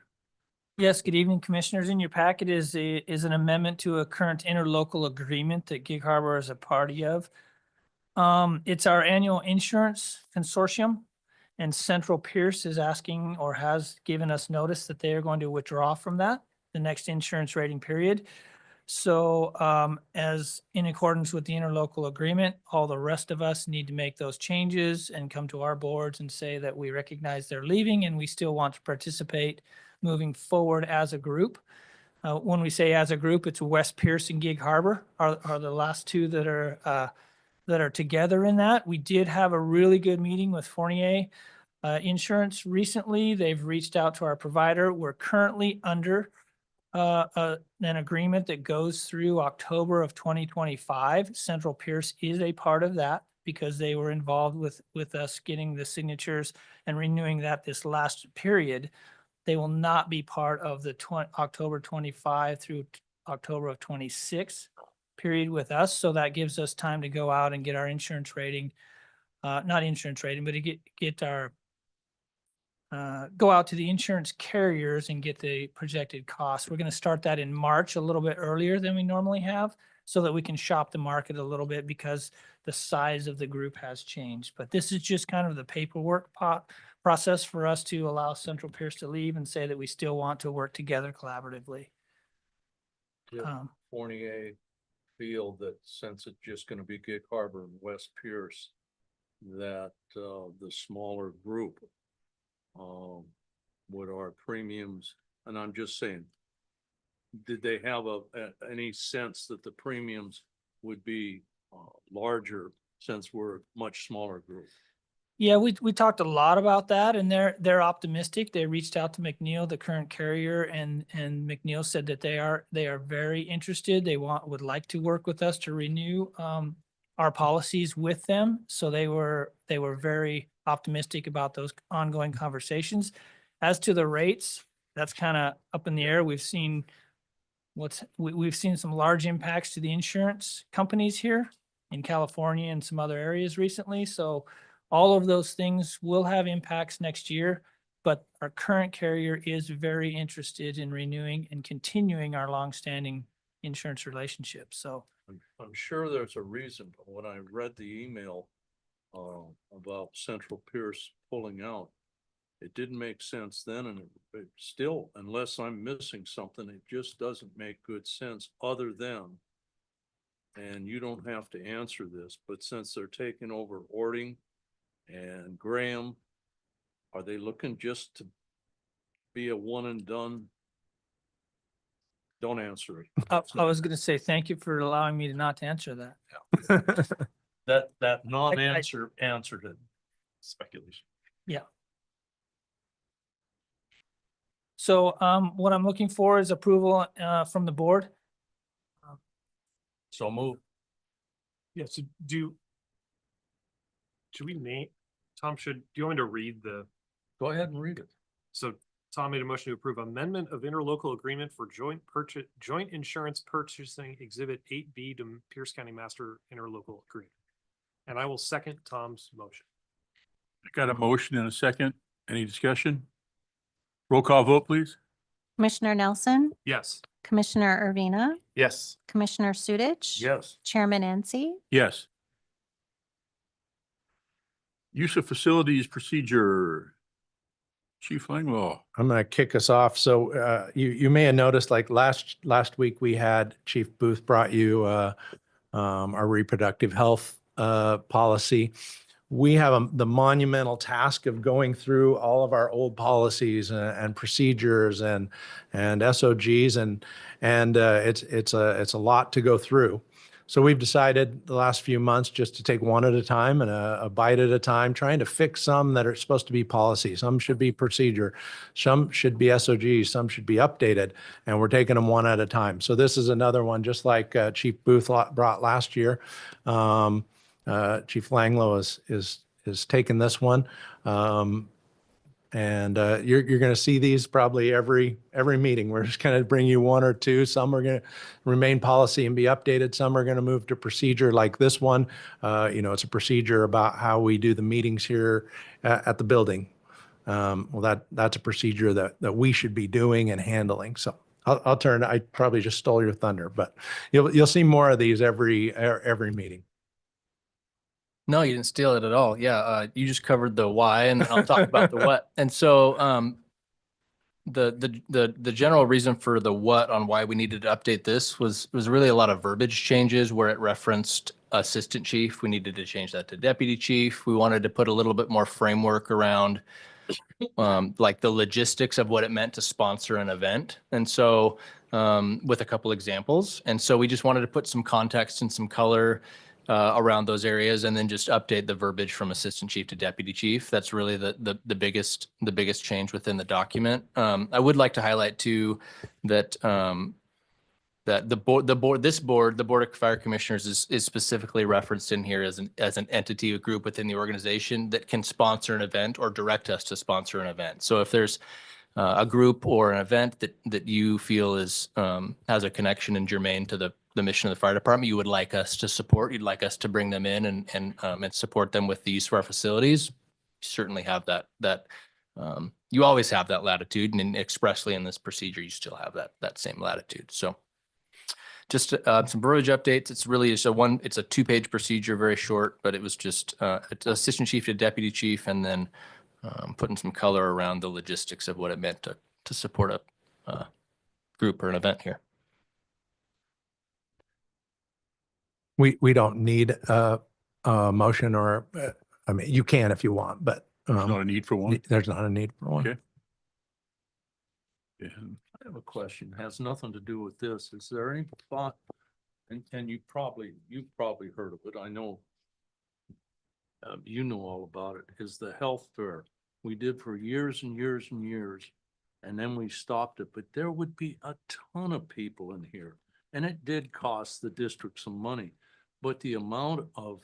Yes, good evening, Commissioners. In your packet is an amendment to a current interlocal agreement that Gig Harbor is a party of. It's our annual insurance consortium, and Central Pierce is asking or has given us notice that they are going to withdraw from that, the next insurance rating period. So as in accordance with the interlocal agreement, all the rest of us need to make those changes and come to our boards and say that we recognize they're leaving and we still want to participate moving forward as a group. When we say as a group, it's West Pierce and Gig Harbor are the last two that are together in that. We did have a really good meeting with Fournier Insurance recently. They've reached out to our provider. We're currently under an agreement that goes through October of 2025. Central Pierce is a part of that because they were involved with us getting the signatures and renewing that this last period. They will not be part of the October 25 through October of 26 period with us. So that gives us time to go out and get our insurance rating, not insurance rating, but to get our go out to the insurance carriers and get the projected costs. We're going to start that in March, a little bit earlier than we normally have, so that we can shop the market a little bit because the size of the group has changed. But this is just kind of the paperwork process for us to allow Central Pierce to leave and say that we still want to work together collaboratively. Did Um, Fournier feel that since it's just gonna be Gig Harbor and West Pierce, that, the smaller group, would our premiums, and I'm just saying, did they have any sense that the premiums would be, larger since we're a much smaller group? Yeah, we talked a lot about that, and they're optimistic. They reached out to McNeil, the current carrier, and McNeil said that they are very interested. They would like to work with us to renew our policies with them. So they were very optimistic about those ongoing conversations. As to the rates, that's kind of up in the air. We've seen we've seen some large impacts to the insurance companies here in California and some other areas recently. So all of those things will have impacts next year, but our current carrier is very interested in renewing and continuing our longstanding insurance relationship. So I'm sure there's a reason, but when I read the email, about Central Pierce pulling out, it didn't make sense then, and it still, unless I'm missing something, it just doesn't make good sense other than, and you don't have to answer this, but since they're taking over Ording and Graham, are they looking just to be a one and done? Don't answer it. I was going to say, thank you for allowing me to not answer that. That non-answer answered it. Speculation. Yeah. So what I'm looking for is approval from the board. So move. Yeah, so should we name, Tom, do you want me to read Go ahead and read it. so Tom made a motion to approve amendment of interlocal agreement for joint insurance purchasing exhibit 8B to Pierce County Master Interlocal Agreement. And I will second Tom's motion. I got a motion and a second. Any discussion? Roll call vote, please. Commissioner Nelson, Yes. Commissioner Ervina, Yes. Commissioner Sudich. Yes. Chairman Nancy. Yes. Use of facilities procedure. Chief Langlaw. I'm going to kick us off. So you may have noticed, like last week, we had Chief Booth brought you our reproductive health policy. We have the monumental task of going through all of our old policies and procedures and SOGs, and it's a lot to go through. So we've decided the last few months just to take one at a time and a bite at a time, trying to fix some that are supposed to be policy. Some should be procedure, some should be SOGs, some should be updated, and we're taking them one at a time. So this is another one, just like Chief Booth brought last year. Chief Langlow is taking this one. And you're going to see these probably every meeting. We're just going to bring you one or two. Some are going to remain policy and be updated. Some are going to move to procedure, like this one. It's a procedure about how we do the meetings here at the building. Well, that's a procedure that we should be doing and handling. So I'll turn. I probably just stole your thunder, but you'll see more of these every meeting. No, you didn't steal it at all. Yeah, you just covered the why, and then I'll talk about the what. And so, the general reason for the what on why we needed to update this was really a lot of verbiage changes where it referenced assistant chief. We needed to change that to deputy chief. We wanted to put a little bit more framework around like the logistics of what it meant to sponsor an event. And so, with a couple examples. And so we just wanted to put some context and some color around those areas, and then just update the verbiage from assistant chief to deputy chief. That's really the biggest change within the document. I would like to highlight too that that the board of fire commissioners is specifically referenced in here as an entity, a group within the organization that can sponsor an event or direct us to sponsor an event. So if there's a group or an event that you feel is has a connection and germane to the mission of the fire department, you would like us to support, you'd like us to bring them in and support them with the use of our facilities, you certainly have that you always have that latitude, and expressly in this procedure, you still have that same latitude. So just some verbiage updates. It's really it's a 2-page procedure, very short, but it was just it's assistant chief to deputy chief, and then putting some color around the logistics of what it meant to support a group or an event here. We don't need a motion or, I mean, you can if you want, but There's not a need for one. there's not a need for one. Okay. And I have a question, has nothing to do with this. Is there any thought, and you've probably heard of it, I know. You know all about it, is the health fair. We did for years and years and years. And then we stopped it, but there would be a ton of people in here. And it did cost the district some money, but the amount of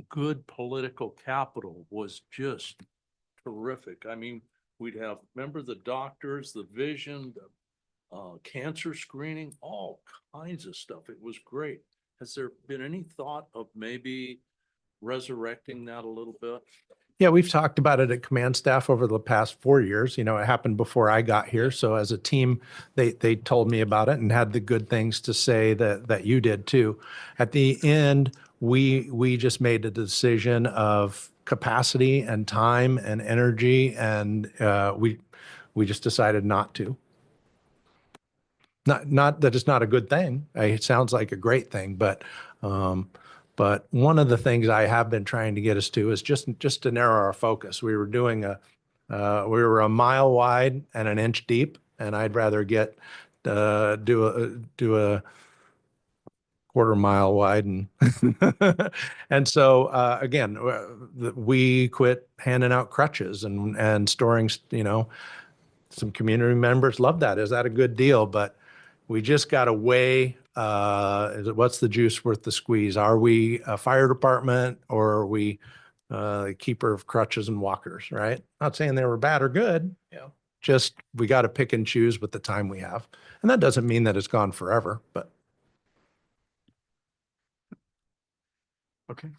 good political capital was just terrific. I mean, we'd have, remember the doctors, the vision, the cancer screening, all kinds of stuff. It was great. Has there been any thought of maybe resurrecting that a little bit? Yeah, we've talked about it at command staff over the past 4 years. You know, it happened before I got here. So as a team, they told me about it and had the good things to say that you did too. At the end, we just made a decision of capacity and time and energy, and we just decided not to. Not that it's not a good thing. It sounds like a great thing, but one of the things I have been trying to get us to is just to narrow our focus. We were doing we were a mile wide and an inch deep, and I'd rather get do a quarter mile wide and and so again, we quit handing out crutches and storing, you know, some community members love that. Is that a good deal? But we just got to weigh, what's the juice worth the squeeze? Are we a fire department or are we a keeper of crutches and walkers, right? Not saying they were bad or good. Yeah. Just we got to pick and choose with the time we have. And that doesn't mean that it's gone forever, but. okay.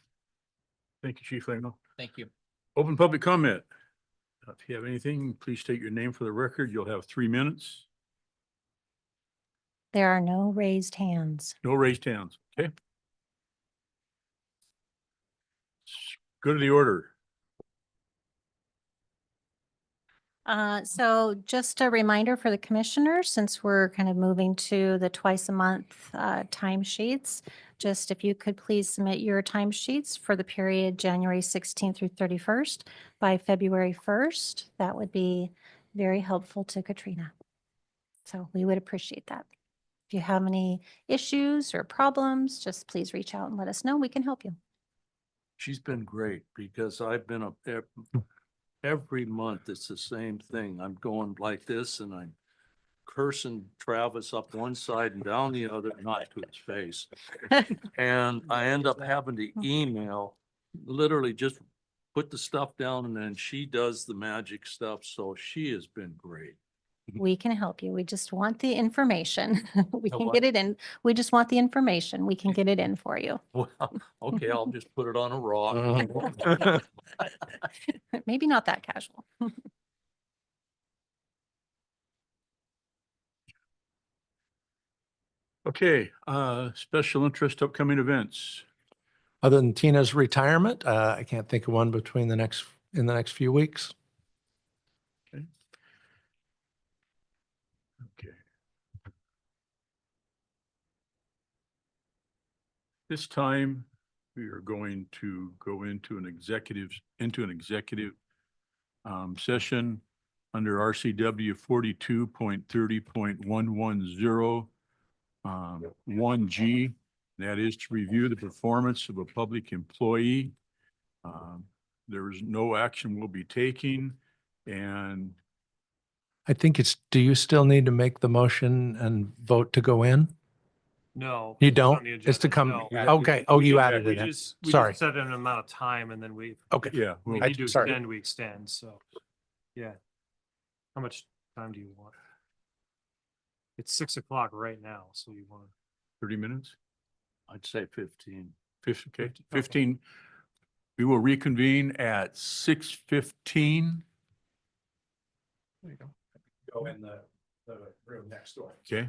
Thank you, Chief Lano. Thank you. Open public comment. If you have anything, please state your name for the record. You'll have 3 minutes. There are no raised hands. No raised hands. Okay. Go to the order. So just a reminder for the commissioners, since we're kind of moving to the twice a month timesheets, just if you could please submit your timesheets for the period January 16th through 31st by February 1st, that would be very helpful to Katrina. So we would appreciate that. If you have any issues or problems, just please reach out and let us know. We can help you. She's been great because I've been up there every month. It's the same thing. I'm going like this and I'm cursing Travis up one side and down the other, not to his face. And I end up having to email, literally just put the stuff down and then she does the magic stuff. So she has been great. We can help you. We just want the information. We A can what? get it in. We just want the information. We can get it in for you. Well, okay, I'll just put it on a rock. Maybe not that casual. Okay, special interest upcoming events. Other than Tina's retirement, I can't think of one in the next few weeks. Okay. This time, we are going to go into an executive session under RCW 42.30.110 1G. That is to review the performance of a public employee. There is no action we'll be taking, and I think do you still need to make the motion and vote to go in? No. You it's on don't? the It's to agenda. come, No. okay. Oh, you added We it in. just Sorry. set an amount of time and then we, Okay. yeah, we well, need to sorry. extend, we extend, so, yeah. How much time do you want? It's 6 o'clock right now, so you want 30 minutes? I'd say 15. 15, okay, Okay. 15. We will reconvene at 6:15. There you go. Go in the room next door. Okay.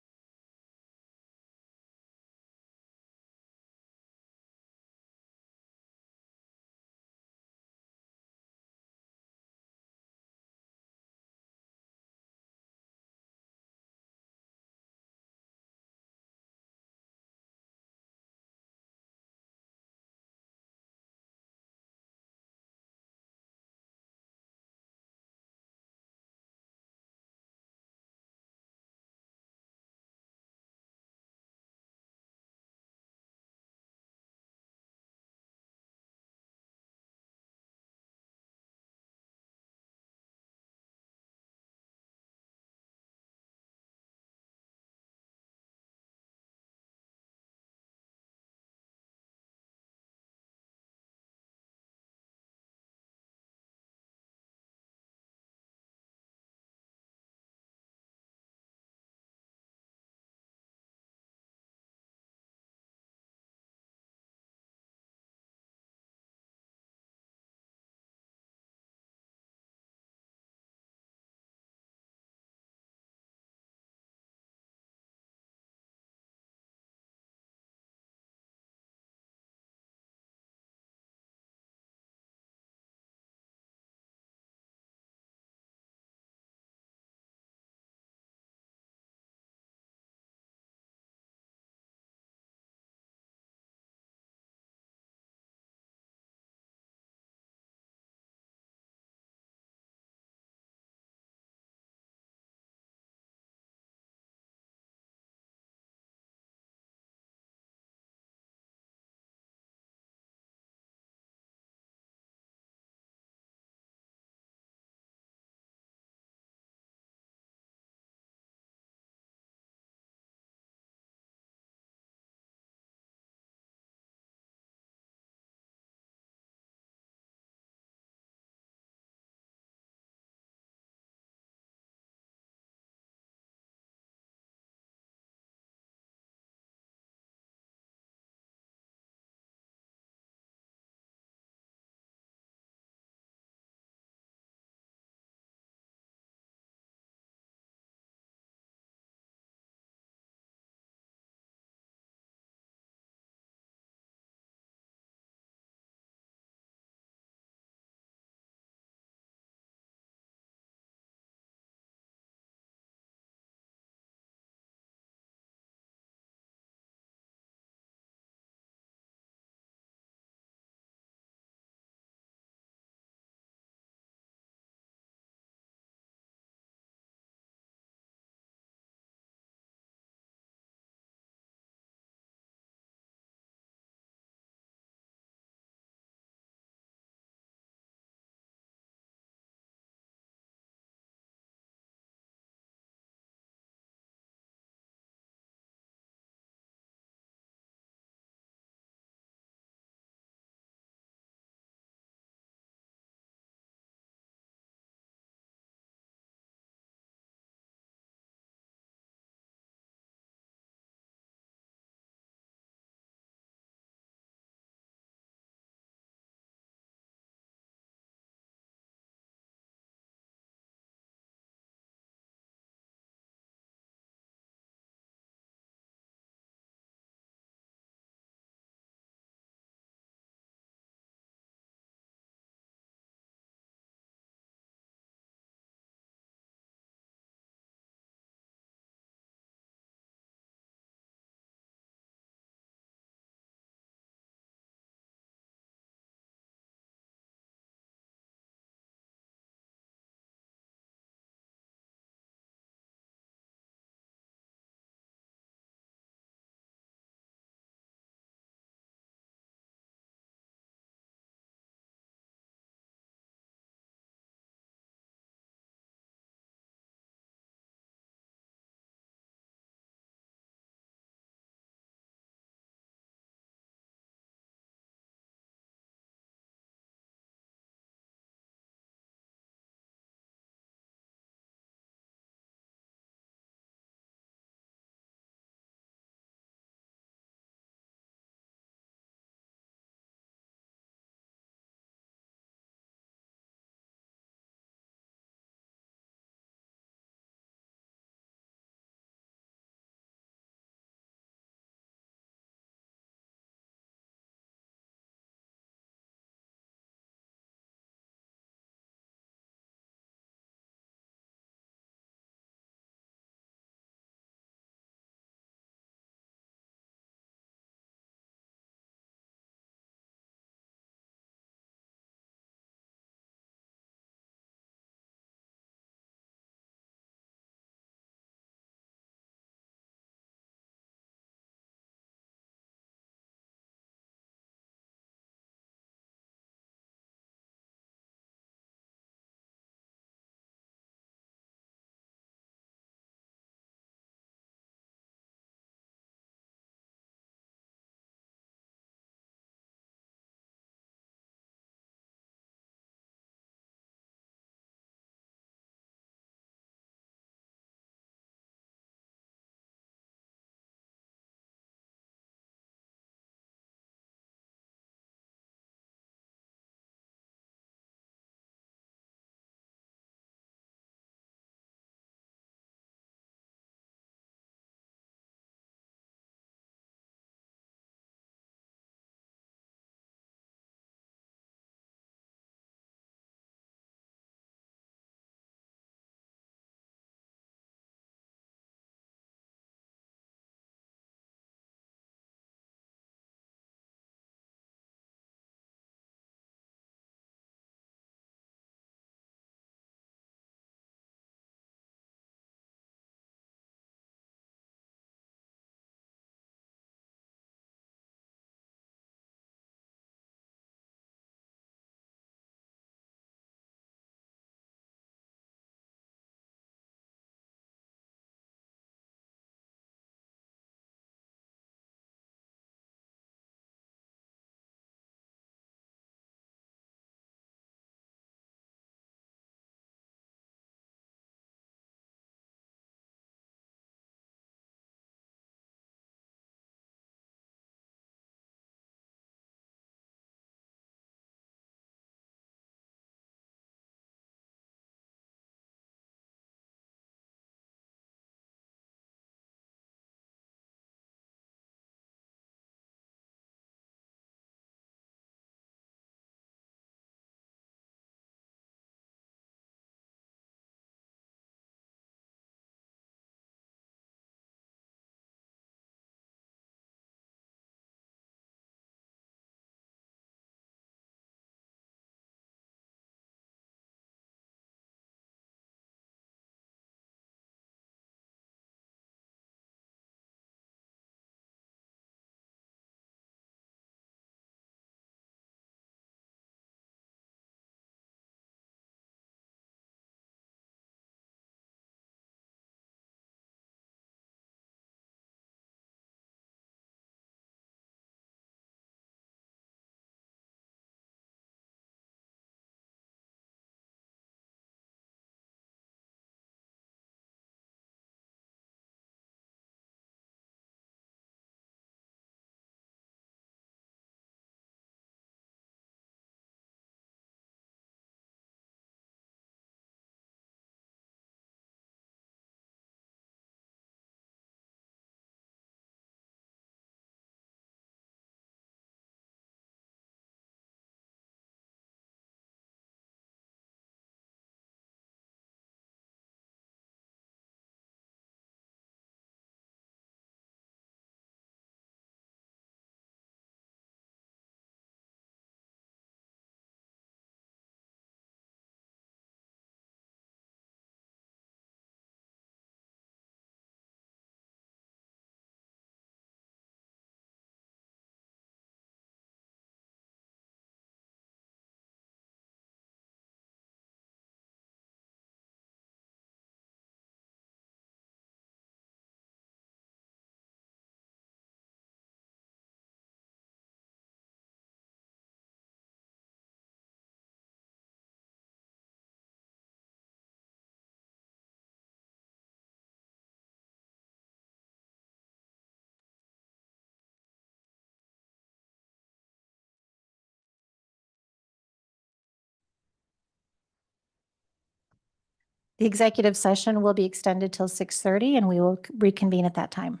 The executive session will be extended till 6:30 and we will reconvene at that time.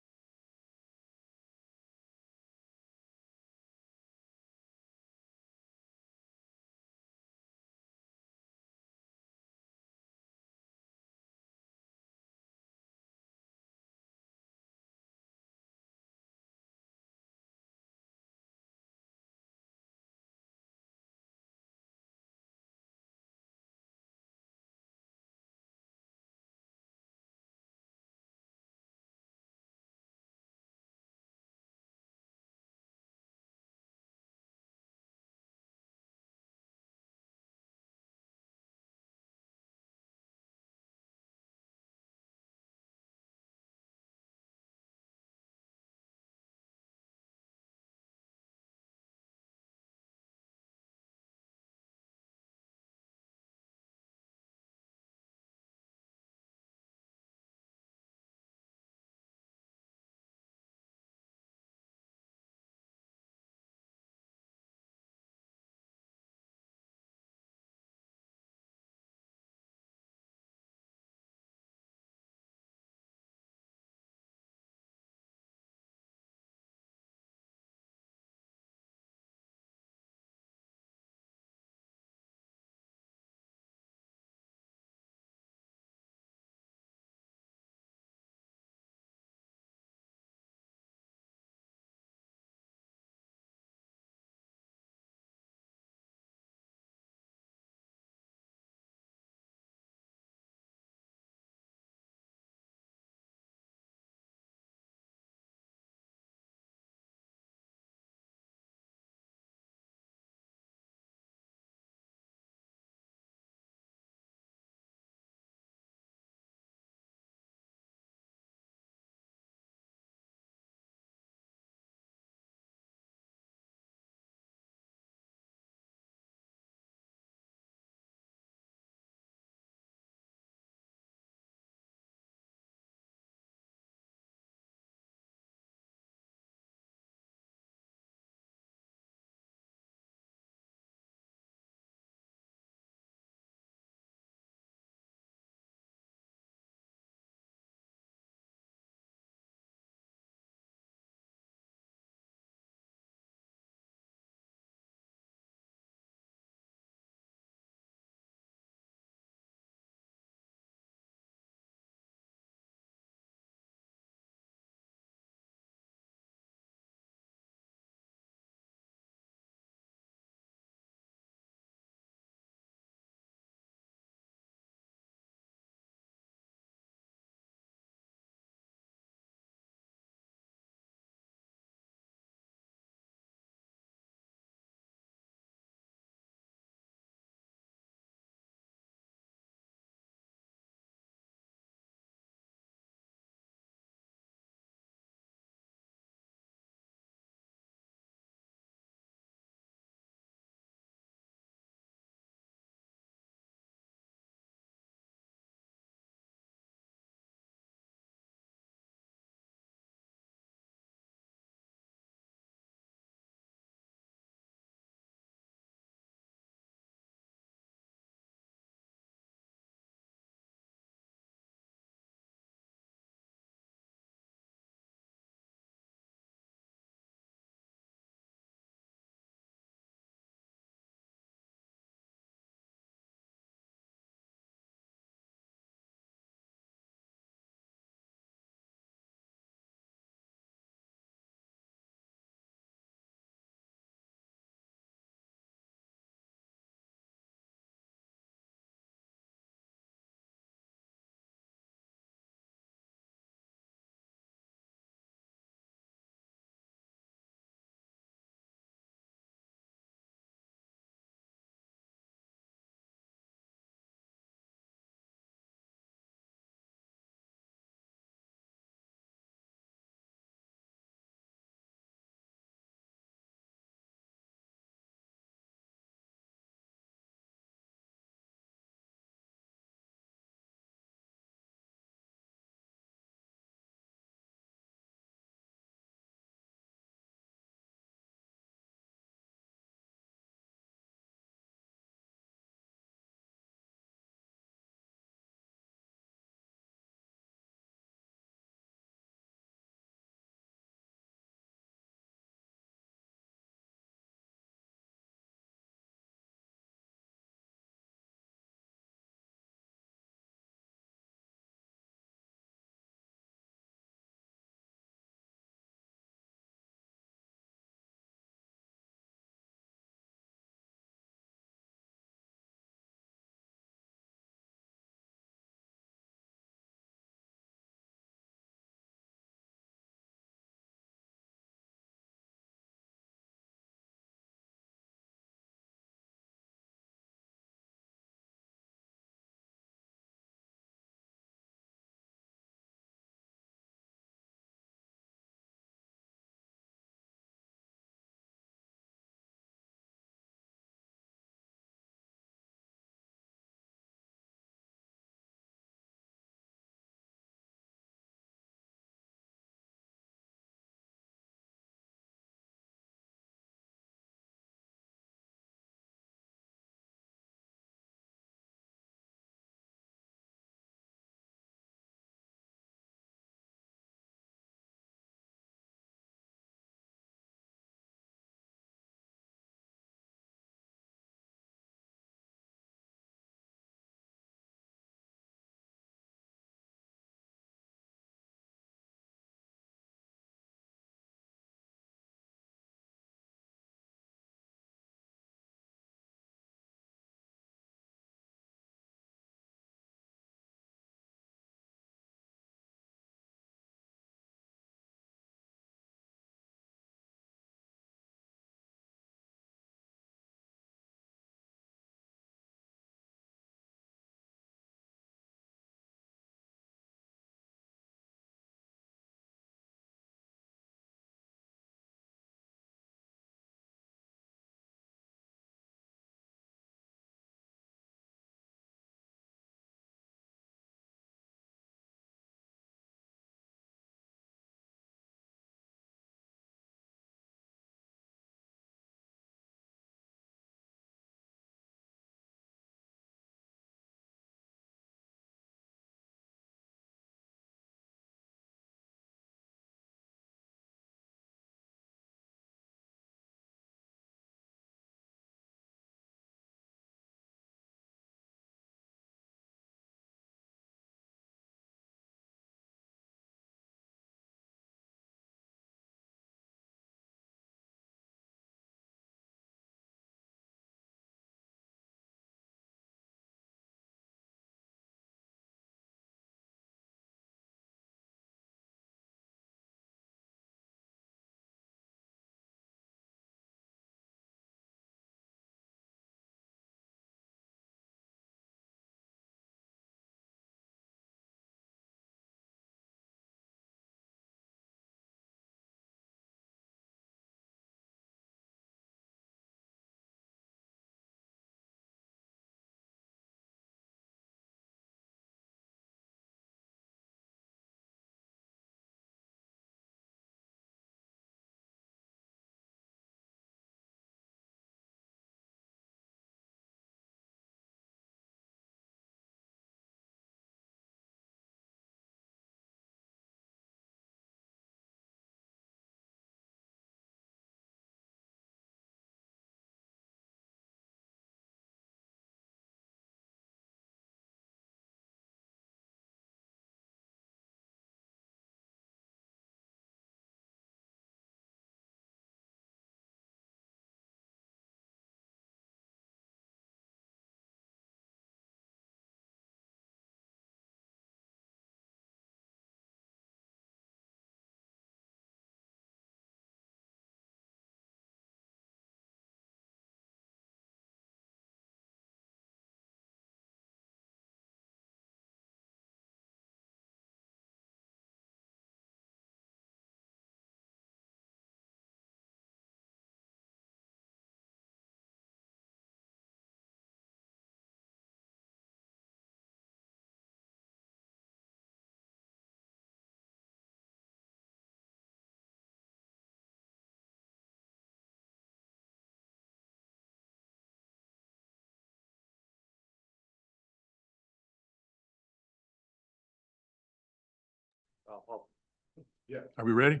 Are we ready?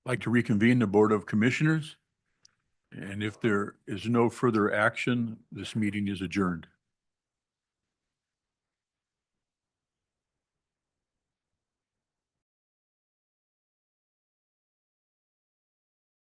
Like to reconvene the Board of Commissioners. And if there is no further action, this meeting is adjourned.